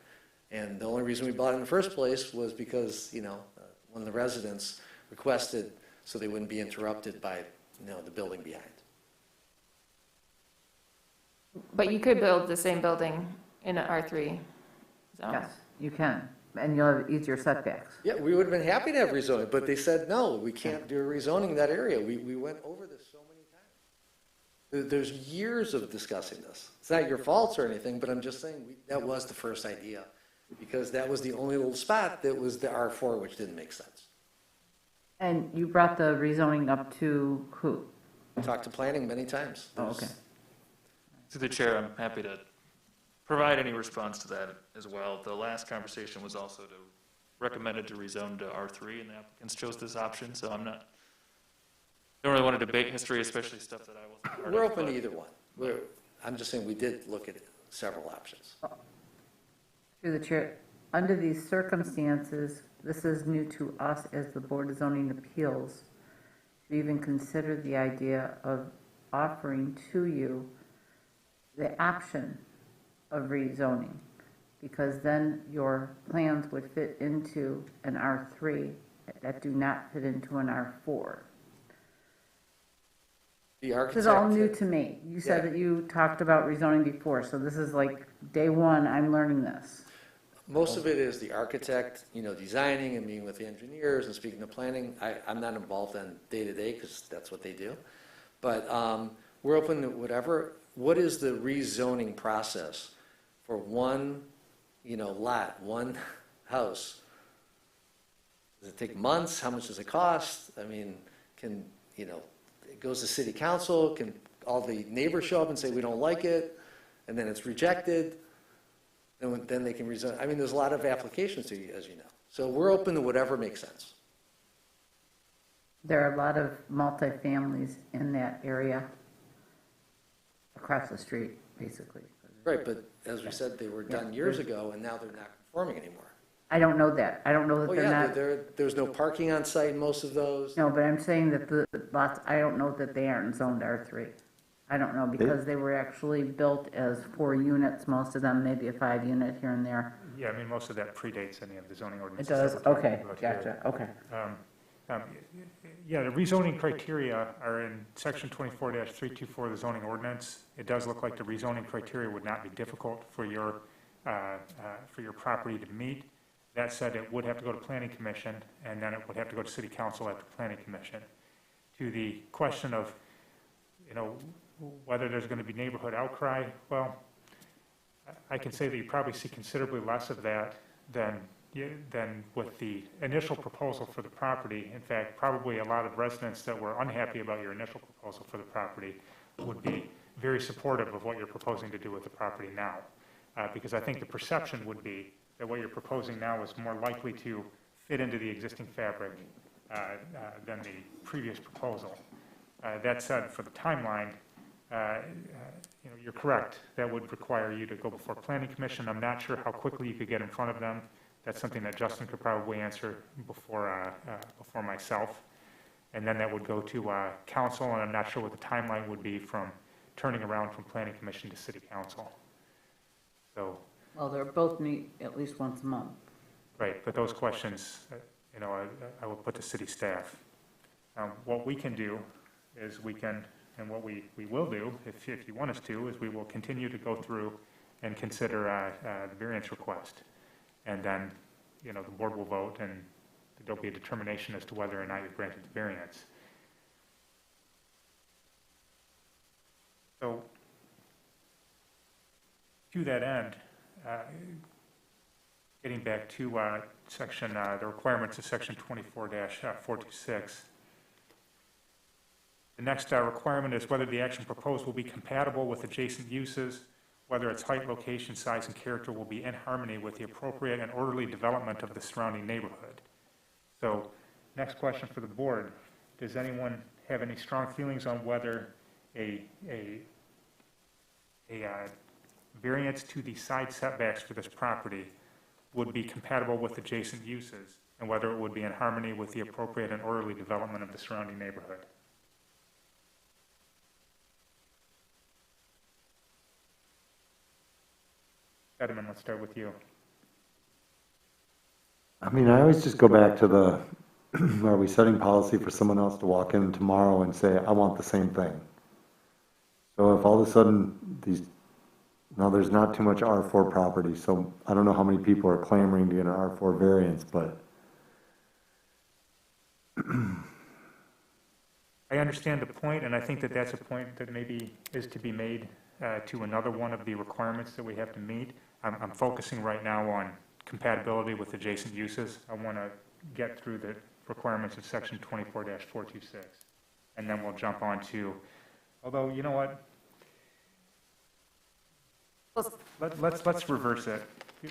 And the only reason we bought it in the first place was because, one of the residents requested so they wouldn't be interrupted by, the building behind. But you could build the same building in an R3 zone. yes, you can. And you'll have easier setbacks. Yeah, we would have been happy to have rezoning, but they said, no, we can't do a rezoning in that area. We went over this so many times. There's years of discussing this. It's not your faults or anything, but I'm just saying, that was the first idea. Because that was the only little spot that was the R4, which didn't make sense. And you brought the rezoning up to who? Talked to planning many times. Oh, okay. To the chair, I'm happy to provide any response to that as well. The last conversation was also recommended to rezone to R3, and the applicants chose this option, so don't really want to debate history, especially stuff that I wasn't part of. We're open to either one. I'm just saying we did look at several options. Through the chair, under these circumstances, this is new to us as the Board of Zoning Appeals, to even consider the idea of offering to you the option of rezoning, because then your plans would fit into an R3 that do not fit into an R4. The architect. This is all new to me. You said that you talked about rezoning before, so this is like day one, I'm learning this. Most of it is the architect, designing and meeting with the engineers and speaking to planning. I'm not involved in day-to-day because that's what they do. But we're open to whatever. What is the rezoning process for one, lot, one house? Does it take months? How much does it cost? I mean, it goes to city council? Can all the neighbors show up and say we don't like it? And then it's rejected? then they can rezone. I mean, there's a lot of applications to, as you know. So we're open to whatever makes sense. There are a lot of multifamilies in that area across the street, basically. Right, but as we said, they were done years ago, and now they're not conforming anymore. I don't know that. I don't know that Oh, they're yeah, not. there's no parking on site in most of those. No, but I'm saying that the lots, I don't know that they aren't zoned R3. I don't know, because they were actually built as 4 units, most of them, maybe a 5 unit here and there. Yeah, I mean, most of that predates any of the zoning It ordinances. does, that we're talking okay, about here. gotcha, okay. Yeah, the rezoning criteria are in section 24-324 of the zoning ordinance. It does look like the rezoning criteria would not be difficult for your property to meet. That said, it would have to go to planning commission, and then it would have to go to city council after planning commission. To the question of, whether there's going to be neighborhood outcry, well, I can say that you probably see considerably less of that than with the initial proposal for the property. In fact, probably a lot of residents that were unhappy about your initial proposal for the property would be very supportive of what you're proposing to do with the property now. Because I think the perception would be that what you're proposing now is more likely to fit into the existing fabric than the previous proposal. That said, for the timeline, you're correct. That would require you to go before planning commission. I'm not sure how quickly you could get in front of them. That's something that Justin could probably answer before myself. And then that would go to council, and I'm not sure what the timeline would be from turning around from planning commission to city council. So. Well, they're both meet at least once a month. Right, but those questions, I will put to city staff. What we can do is and what we will do, if you want us to, is we will continue to go through and consider the variance request. And then, the board will vote, and there'll be a determination as to whether or not you've granted the variance. So, to that end, getting back to the requirements of section 24-426, the next requirement is whether the action proposed will be compatible with adjacent uses, whether its height, location, size, and character will be in harmony with the appropriate and orderly development of the surrounding neighborhood. So, next question for the board. Does anyone have any strong feelings on whether a variance to the side setbacks for this property would be compatible with adjacent uses, and whether it would be in harmony with the appropriate and orderly development of the surrounding neighborhood? Fetterman, let's start with you. I mean, I always just go back to are we setting policy for someone else to walk in tomorrow and say, I want the same thing? So if all of a sudden now there's not too much R4 property, so I don't know how many people are clamoring to get an R4 variance, but. I understand the point, and I think that that's a point that maybe is to be made to another one of the requirements that we have to meet. I'm focusing right now on compatibility with adjacent uses. I want to get through the requirements of section 24-426, and then we'll jump on to, although, you know what? Let's reverse it,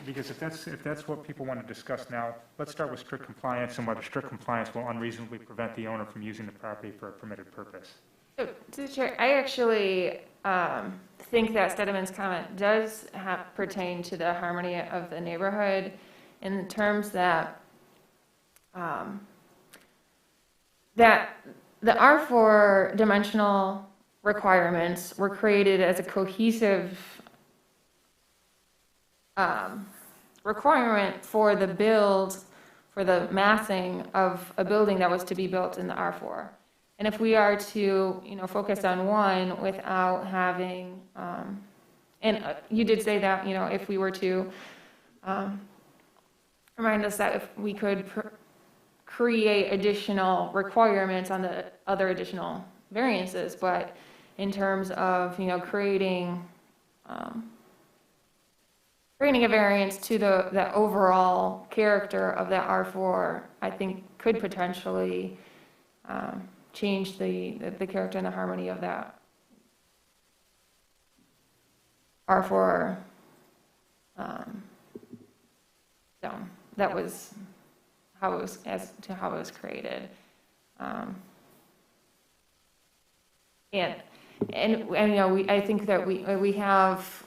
because if that's what people want to discuss now, let's start with strict compliance and whether strict compliance will unreasonably prevent the owner from using the property for a permitted purpose. So, to the chair, I actually think that Stedeman's comment does pertain to the harmony of the neighborhood in terms that that the R4 dimensional requirements were created as a cohesive requirement for the massing of a building that was to be built in the R4. And if we are to, focus on one without having, and you did say that, if we were to remind us that if we could create additional requirements on the other additional variances, but in terms of, creating a variance to the overall character of that R4, I think could potentially change the character and the harmony of that R4 zone. That was how it was, as to how it was created. And you know, I think that we have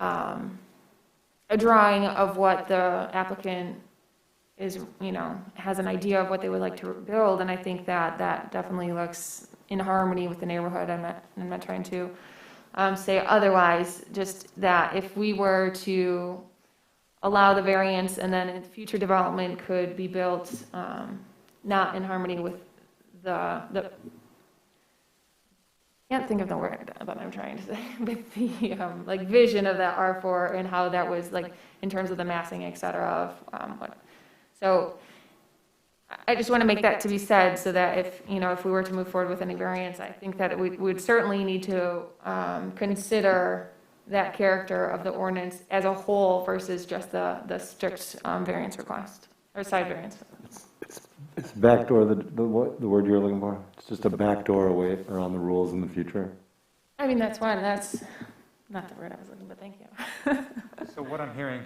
a drawing of what the applicant is, you know, has an idea of what they would like to build, and I think that that definitely looks in harmony with the neighborhood. I'm not trying to say otherwise, just that if we were to allow the variance and then future development could be built not in harmony with the can't think of the word that I'm trying to say, with the like vision of that R4 and how that was like in terms of the massing, et cetera, of what. So I just want to make that to be said so that if, you know, if we were to move forward with any variance, I think that we would certainly need to consider that character of the ordinance as a whole versus just the strict variance request or side variance. It's backdoor, the word you're looking for? It's just a backdoor away around the rules in the future? I mean, that's one, that's not the word I was looking, but thank you. So what I'm hearing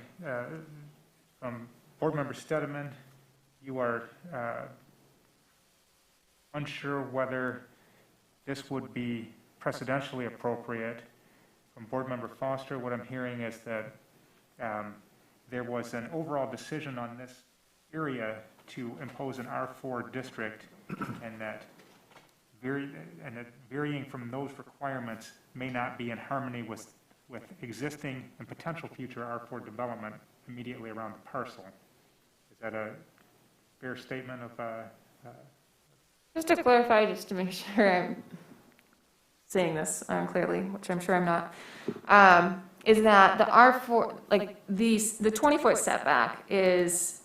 from Board Member Stedeman, you are unsure whether this would be precedentially appropriate. From Board Member Foster, what I'm hearing is that there was an overall decision on this area to impose an R4 district, and that varying from those requirements may not be in harmony with existing and potential future R4 development immediately around the parcel. Is that a fair statement of? Just to clarify, just to make sure I'm saying this clearly, which I'm sure I'm not, is that the R4, like the 20-foot setback is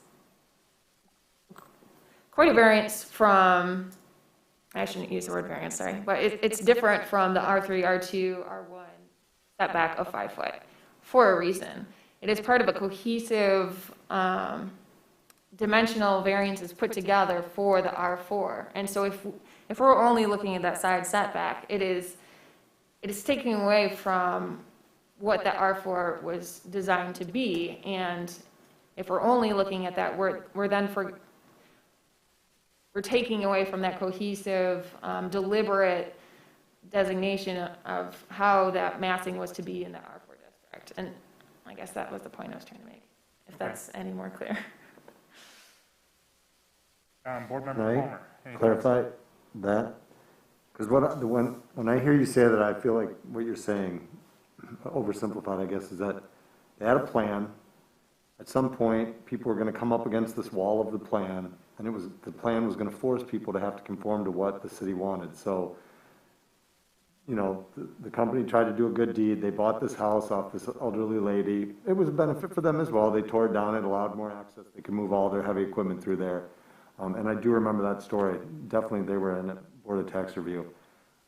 quite a variance from, I shouldn't use the word variance, sorry, but it's different from the R3, R2, R1 setback of 5 foot for a reason. It is part of a cohesive dimensional variances put together for the R4. And so if we're only looking at that side setback, it is taking away from what the R4 was designed to be. And if we're only looking at that, we're taking away from that cohesive, deliberate designation of how that massing was to be in the R4 district. And I guess that was the point I was trying to make, if that's any more clear. Board Member Can I Palmer. any clarify that? Because when I hear you say that, I feel like what you're saying, oversimplified, I guess, is that they had a plan. At some point, people were going to come up against this wall of the plan, and the plan was going to force people to have to conform to what the city wanted. So, you know, the company tried to do a good deed. They bought this house off this elderly lady. It was a benefit for them as well. They tore it down. It allowed more access. They could move all their heavy equipment through there. And I do remember that story. Definitely, they were in a Board of Tax Review.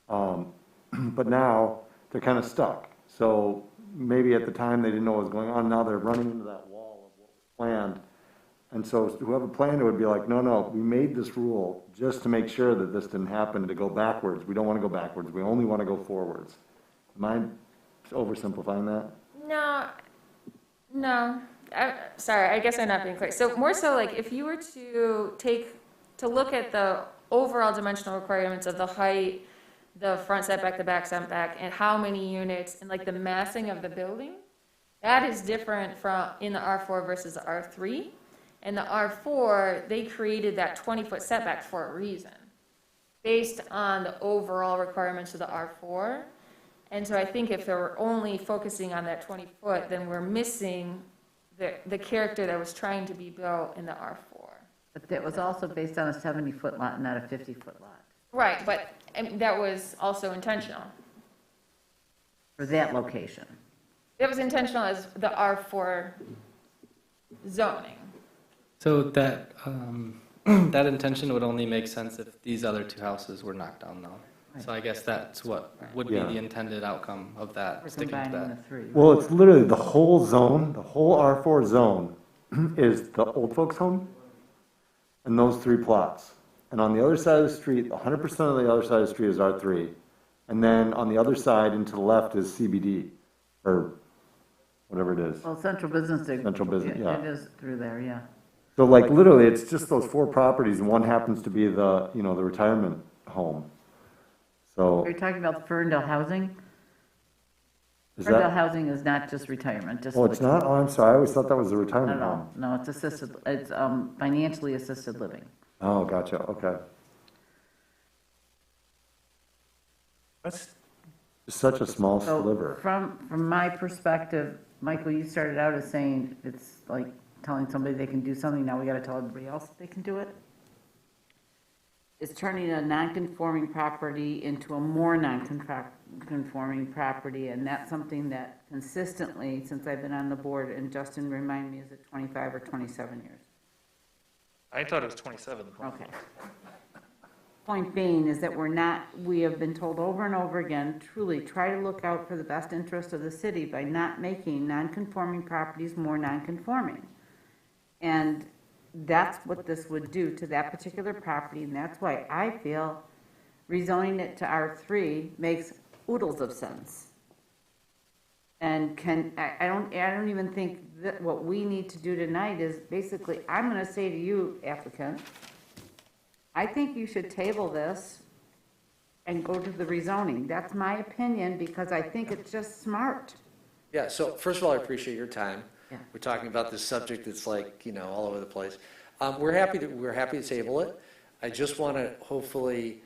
But now, they're kind of stuck. So maybe at the time, they didn't know what was going on. Now they're running into that wall of what was planned. And so whoever planned it would be like, no, we made this rule just to make sure that this didn't happen, to go backwards. We don't want to go backwards. We only want to go forwards. Am I oversimplifying that? No. Sorry, I guess I'm not being clear. So more so like if you were to look at the overall dimensional requirements of the height, the front setback, the back setback, and how many units, and like the massing of the building, that is different from in the R4 versus the R3. And the R4, they created that 20-foot setback for a reason, based on the overall requirements of the R4. And so I think if they're only focusing on that 20-foot, then we're missing the character that was trying to be built in the R4. But that was also based on a 70-foot lot, not a 50-foot lot, Right, but that was also intentional. for that location. It was intentional as the R4 zoning. So that, that intention would only make sense if these other two houses were knocked down though. So I guess that's what would be Yeah. the intended outcome of that, We're sticking to combining that. the three. Well, it's literally the whole zone, the whole R4 zone is the old folks' home and those 3 plots. And on the other side of the street, 100% of the other side of the street is R3. And then on the other side and to the left is CBD, or whatever it is. Well, Central Business. Central Business, yeah. It is through there, yeah. So like literally, it's just those 4 properties and one happens to be the, you know, the retirement home. So Are you talking about Ferndale housing? is Ferndale that, housing is not just retirement, just. oh, it's not? Oh, I'm sorry. I always thought that was a Not retirement at all. home. No, it's assisted, it's financially assisted living. Oh, gotcha. Okay. Let's, It's such a small So sliver. from my perspective, Michael, you started out as saying it's like telling somebody they can do something, now we gotta tell everybody else they can do it. It's turning a non-conforming property into a more non-conforming property, and that's something that consistently, since I've been on the board, and Justin remind me, is it 25 or 27 years? I thought it was 27. Okay. Point being is that we have been told over and over again, truly try to look out for the best interest of the city by not making non-conforming properties more non-conforming. And that's what this would do to that particular property, and that's why I feel rezoning it to R3 makes oodles of sense. And I don't even think that what we need to do tonight is basically, I'm gonna say to you, applicant, I think you should table this and go to the rezoning. That's my opinion, because I think it's just smart. Yeah, so first of all, I appreciate your time. Yeah. We're talking about this subject that's like, you know, all over the place. We're happy to table it. I just want to hopefully,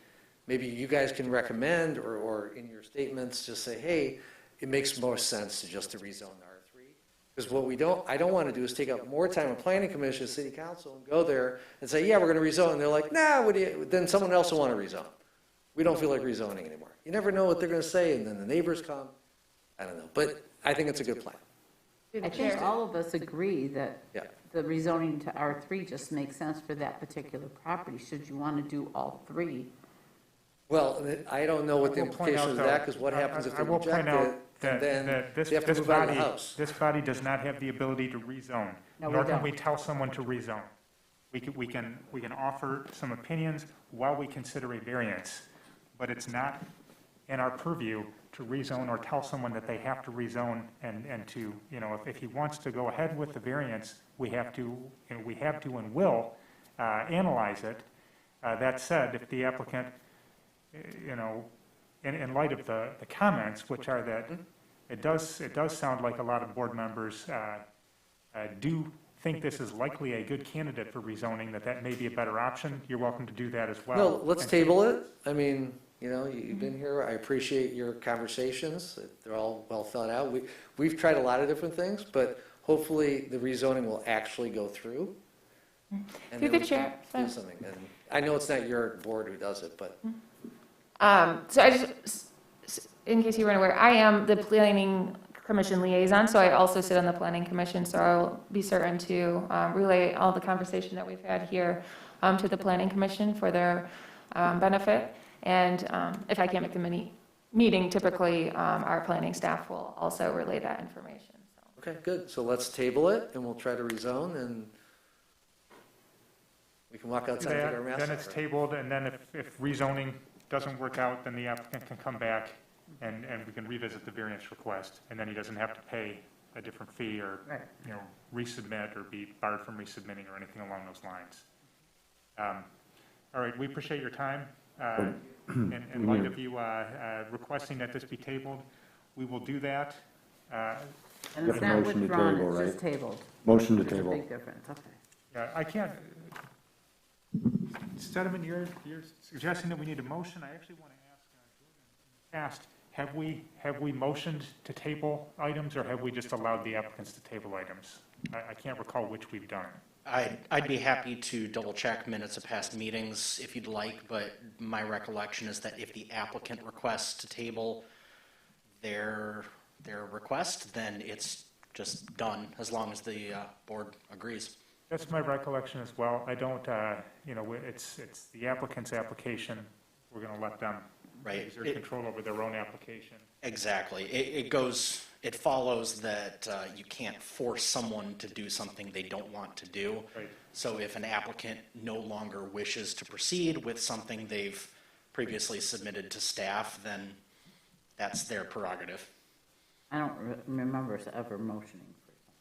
maybe you guys can recommend or in your statements, just say, hey, it makes more sense to rezone to R3. Because what I don't want to do is take up more time with planning commission, city council, and go there and say, yeah, we're going to rezone. And they're like, nah, then someone else will want to rezone. We don't feel like rezoning anymore. You never know what they're going to say, and then the neighbors come. I don't know, but I think it's a good plan. I think all of us agree that Yeah. the rezoning to R3 just makes sense for that particular property, should you want to do all 3. Well, I don't know what the I will point implications of out, that, though, because what happens if they I will reject point out it, and then that they have to move out of the house. this body does not have the ability to rezone, No, we nor can don't. we tell someone to rezone. We can offer some opinions while we consider a variance, but it's not in our purview to rezone or tell someone that they have to rezone and to, you know, if he wants to go ahead with the variance, we have to and will analyze it. That said, if the applicant, you know, in light of the comments, which are that it does sound like a lot of board members do think this is likely a good candidate for rezoning, that may be a better option, you're welcome to do that as well. No, let's And- table it. I mean, you know, you've been here. I appreciate your conversations. They're all well thought out. We've tried a lot of different things, but hopefully the rezoning will actually go through. And Through then the we can chair, do something. And I know it's not your board who does it, but So I just, in case you weren't aware, I am the planning commission liaison, so I also sit on the planning commission, so I'll be certain to relay all the conversation that we've had here to the planning commission for their benefit. And if I can't make the meeting, typically our planning staff will also relay that information. So. okay, good. So let's table it and we'll try to rezone and we can walk outside and get our masks Then it's off, right? tabled, and then if rezoning doesn't work out, then the applicant can come back and we can revisit the variance request, and then he doesn't have to pay a different fee or, Right. you know, resubmit or be barred from resubmitting or anything along those lines. All right, we appreciate your time. In light of you requesting that this be tabled, we will do that. And You it's have a not motion to withdrawn, table, it's just right? tabled. Motion to There's a table. big difference, okay. Yeah, I can't, Stedeman, you're suggesting that we need a motion? I actually want to ask, have we motioned to table items, or have we just allowed the applicants to table items? I can't recall which we've done. I'd be happy to double check minutes of past meetings if you'd like, but my recollection is that if the applicant requests to table their request, then it's just done as long as the board agrees. That's my recollection as well. I don't, you know, it's the applicant's application. We're going to let them Right. exert control over their own application. Exactly. It follows that you can't force someone to do something they don't want to do. Right. So if an applicant no longer wishes to proceed with something they've previously submitted to staff, then that's their prerogative. I don't remember us ever motioning for something.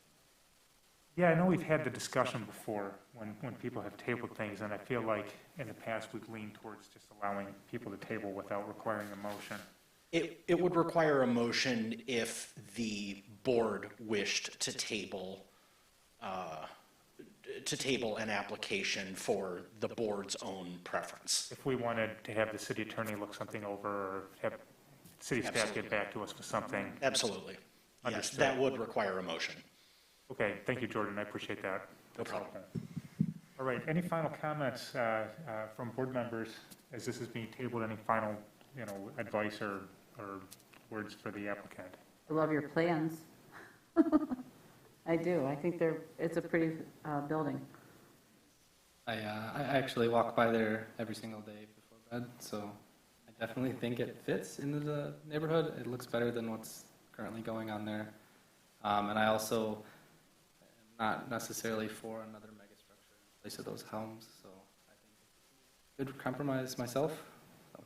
Yeah, I know we've had the discussion before when people have tabled things, and I feel like in the past we've leaned towards just allowing people to table without requiring a motion. It would require a motion if the board wished to table an application for the board's own preference. If we wanted to have the city attorney look something over, or have city staff Absolutely. get back to us with something. Absolutely. Yes, Understood. that would require a motion. Okay, thank you, Jordan, I appreciate that. No That's problem. helpful. All right, any final comments from board members as this is being tabled? Any final, advice or words for the applicant? I love your plans. I do. I think it's a pretty building. I actually walk by there every single day before bed, so I definitely think it fits into the neighborhood. It looks better than what's currently going on there. And I also am not necessarily for another megastructure in place of those homes, so I think it's a good compromise myself. So.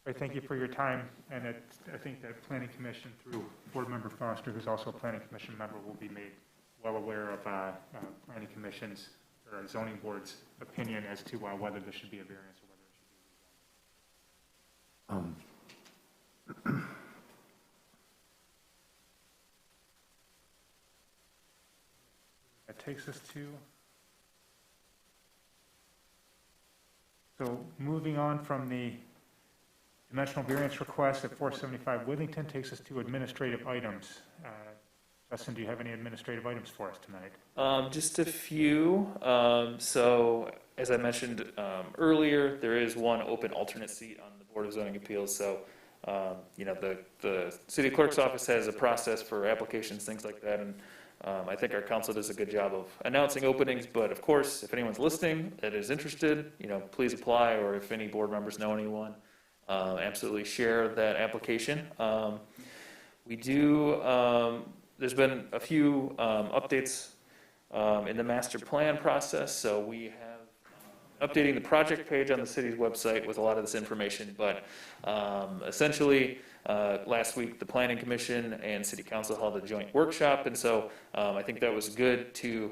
I thank you for your time, and I think that Planning Commission, through Board Member Foster, who's also a Planning Commission member, will be made well aware of Planning Commission's or Zoning Board's opinion as to whether there should be a variance or whether it should be rezoned. That takes us to, so moving on from the dimensional variance request at 475 Wilmington takes us to administrative items. Justin, do you have any administrative items for us tonight? Just a few. So, as I mentioned earlier, there is one open alternate seat on the Board of Zoning Appeals. So, the city clerk's office has a process for applications, things like that, and I think our council does a good job of announcing openings. But of course, if anyone's listening that is interested, please apply, or if any board members know anyone, absolutely share that application. We do. There's been a few updates in the master plan process, so we have updating the project page on the city's website with a lot of this information, but essentially last week the Planning Commission and City Council held a joint workshop, and so I think that was good to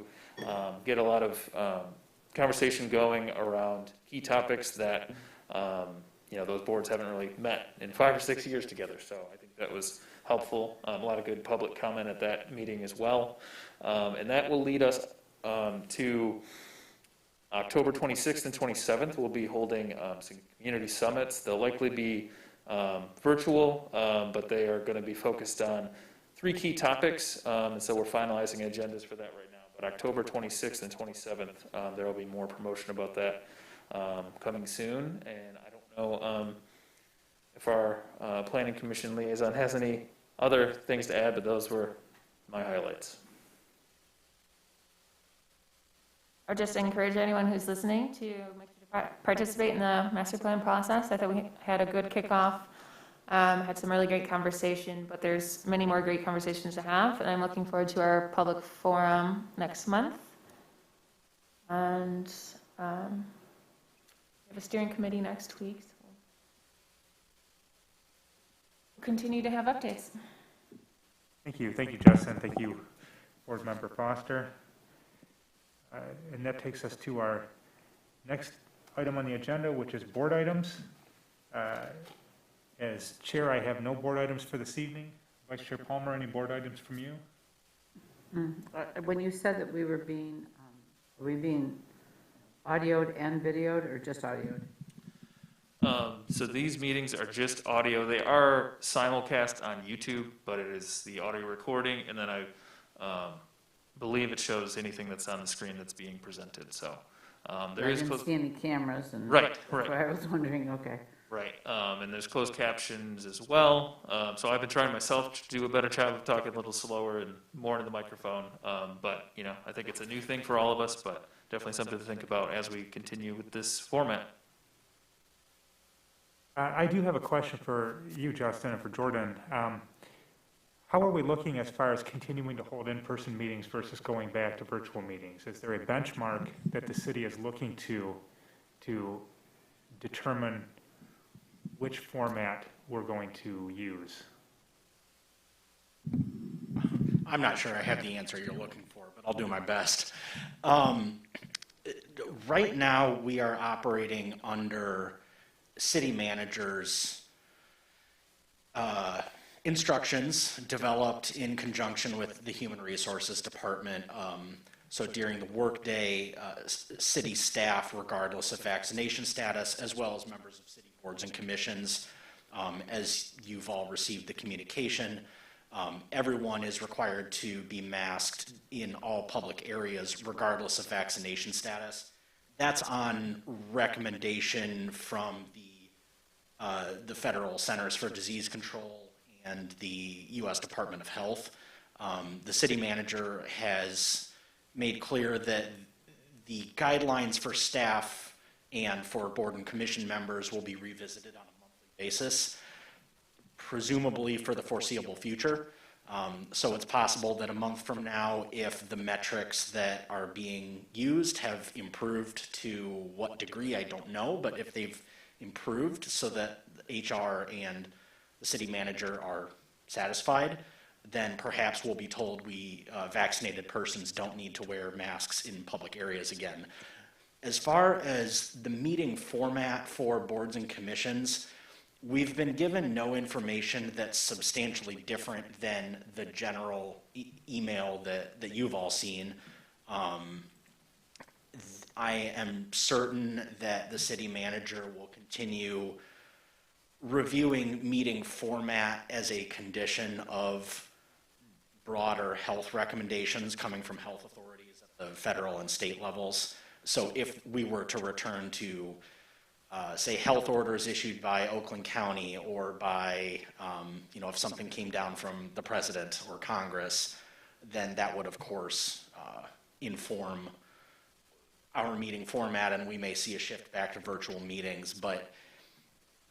get a lot of conversation going around key topics that those boards haven't really met in 5 or 6 years together, so I think that was helpful. A lot of good public comment at that meeting as well. And that will lead us to October 26th and 27th. We'll be holding some community summits. They'll likely be virtual, but they are going to be focused on 3 key topics. And so we're finalizing agendas for that right now. But October 26th and 27th, there will be more promotion about that coming soon. And I don't know if our Planning Commission liaison has any other things to add, but those were my highlights. Or just encourage anyone who's listening to make sure to participate in the master plan process. I thought we had a good kickoff, had some really great conversation, but there's many more great conversations to have, and I'm looking forward to our public forum next month. And we have a steering committee next week. So we'll continue to have updates. Thank you, Justin. Thank you, Board Member Foster. And that takes us to our next item on the agenda, which is board items. As chair, I have no board items for this evening. Vice Chair Palmer, any board items from you? When you said that we were being audioed and videoed, or just audioed? So these meetings are just audio. They are simulcast on YouTube, but it is the audio recording, and then I believe it shows anything that's on the screen that's being presented. So there is I didn't see any cameras, and right. that's why I was wondering. Okay. Right, and there's closed captions as well. So I've been trying myself to do a better job of talking a little slower and more into the microphone. But I think it's a new thing for all of us, but definitely something to think about as we continue with this format. I do have a question for you, Justin, and for Jordan. How are we looking as far as continuing to hold in-person meetings versus going back to virtual meetings? Is there a benchmark that the city is looking to determine which format we're going to use. I'm not sure I have the answer you're looking for, but I'll do my best. Right now, we are operating under city managers' instructions developed in conjunction with the Human Resources Department. So during the workday, city staff, regardless of vaccination status, as well as members of city boards and commissions, as you've all received the communication, everyone is required to be masked in all public areas, regardless of vaccination status. That's on recommendation from the Federal Centers for Disease Control and the U.S. Department of Health. The city manager has made clear that the guidelines for staff and for board and commission members will be revisited on a monthly basis, presumably for the foreseeable future. So it's possible that a month from now, if the metrics that are being used have improved to what degree, I don't know, but if they've improved so that HR and the city manager are satisfied, then perhaps we'll be told vaccinated persons don't need to wear masks in public areas again. As far as the meeting format for boards and commissions, we've been given no information that's substantially different than the general email that you've all seen. I am certain that the city manager will continue reviewing meeting format as a condition of broader health recommendations coming from health authorities at the federal and state levels. So if we were to return to say health orders issued by Oakland County or by, if something came down from the president or Congress, then that would of course inform our meeting format, and we may see a shift back to virtual meetings. But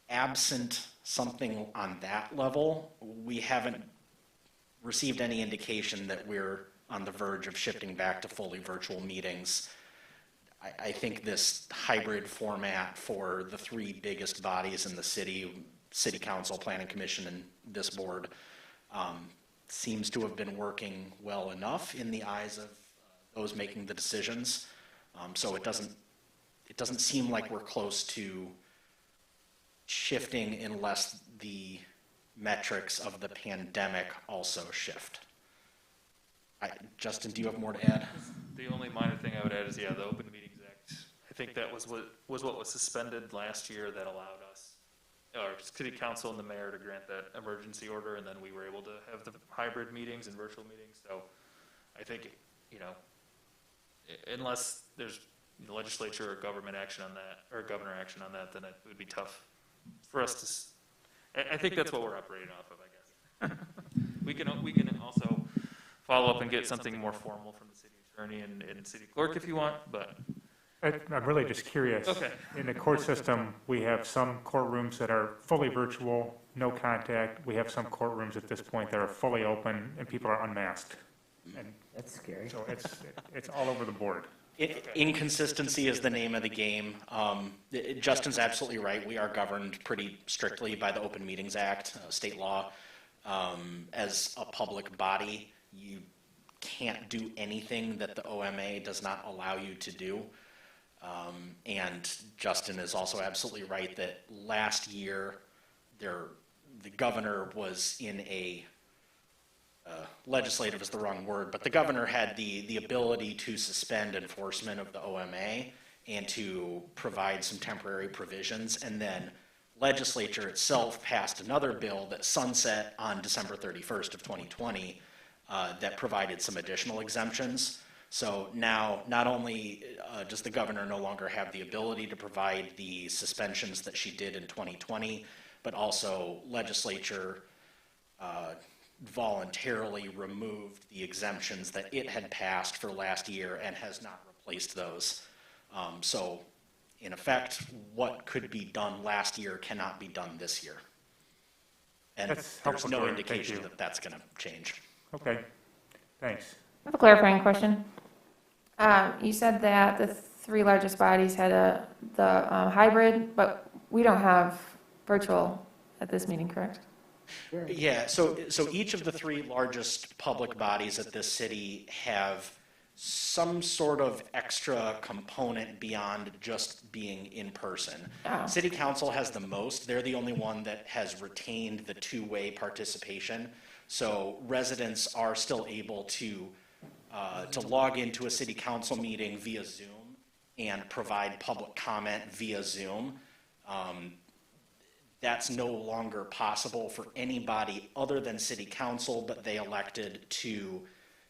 absent something on that level, we haven't received any indication that we're on the verge of shifting back to fully virtual meetings. I think this hybrid format for the three biggest bodies in the city council, planning commission, and this board, seems to have been working well enough in the eyes of those making the decisions. So it doesn't seem like we're close to shifting unless the metrics of the pandemic also shift. Justin, do you have more to add? The only minor thing I would add is, the Open Meetings Act. I think that was what was suspended last year that allowed us, our city council and the mayor, to grant that emergency order, and then we were able to have the hybrid meetings and virtual meetings. So I think, unless there's legislature or government action on that, or governor action on that, then it would be tough for us to, I think that's what we're operating off of, I guess. We can also follow up and get something more formal from the city attorney and city clerk if you want, but. I'm really just curious. Okay. In the court system, we have some courtrooms that are fully virtual, no contact. We have some courtrooms at this point that are fully open and people are unmasked. And That's scary. so it's all over the board. Inconsistency is the name of the game. Justin's absolutely right. We are governed pretty strictly by the Open Meetings Act, state law. As a public body, you can't do anything that the OMA does not allow you to do. And Justin is also absolutely right that last year the governor was in a legislative is the wrong word, but the governor had the ability to suspend enforcement of the OMA and to provide some temporary provisions. And then legislature itself passed another bill that sunset on December 31st of 2020 that provided some additional exemptions. So now not only does the governor no longer have the ability to provide the suspensions that she did in 2020, but also legislature voluntarily removed the exemptions that it had passed for last year and has not replaced those. So in effect, what could be done last year cannot be done this year. And That's there's helpful, no Gordon. Thank indication you. that that's going to change. Okay, thanks. I have a clarifying question. You said that the three largest bodies had the hybrid, but we don't have virtual at this meeting, correct? Yeah, so each of the three largest public bodies at this city have some sort of extra component beyond just being in person. Oh. City council has the most. They're the only one that has retained the two-way participation. So residents are still able to log into a city council meeting via Zoom and provide public comment via Zoom. That's no longer possible for anybody other than city council, but they elected to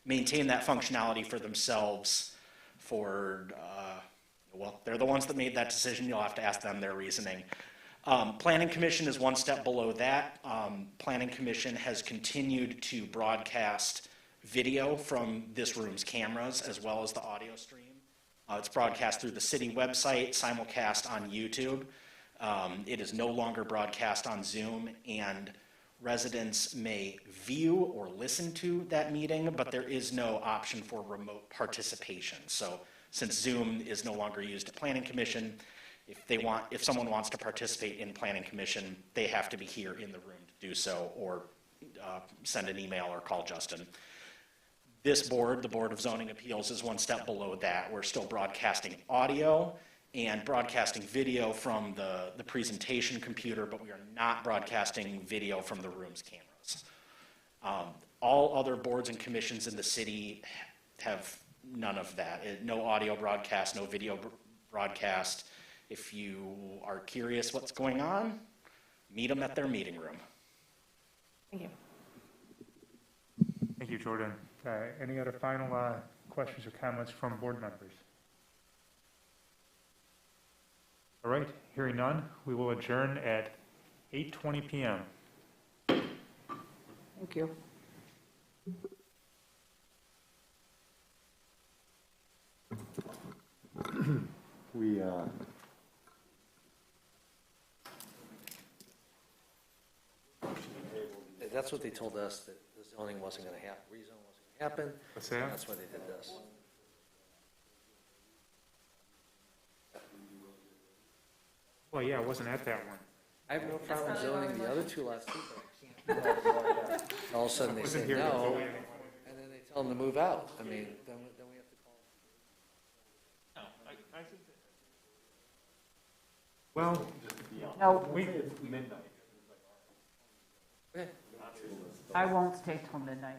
maintain that functionality for themselves for, well, they're the ones that made that decision. You'll have to ask them their reasoning. Planning Commission is one step below that. Planning Commission has continued to broadcast video from this room's cameras as well as the audio stream. It's broadcast through the city website, simulcast on YouTube. It is no longer broadcast on Zoom, and residents may view or listen to that meeting, but there is no option for remote participation. So since Zoom is no longer used at Planning Commission, if someone wants to participate in Planning Commission, they have to be here in the room to do so, or send an email or call Justin. This board, the Board of Zoning Appeals, is one step below that. We're still broadcasting audio and broadcasting video from the presentation computer, but we are not broadcasting video from the room's cameras. All other boards and commissions in the city have none of that. No audio broadcast, no video broadcast. If you are curious what's going on, meet them at their meeting room. Thank you. Thank you, Jordan. Any other final questions or comments from board members? All right, hearing none, we will adjourn at 8:20 p.m. Thank you. We, That's what they told us, that the zoning wasn't going to happen, rezone wasn't going to happen. What's that? That's why they did this. Well, yeah, I wasn't at that one. I have no problem zoning the other two lots too, but I can't. All of a sudden they say Wasn't here to no, vote. and then they tell them to move out. I mean, then we have to call. Well, No, we, I won't stay till midnight.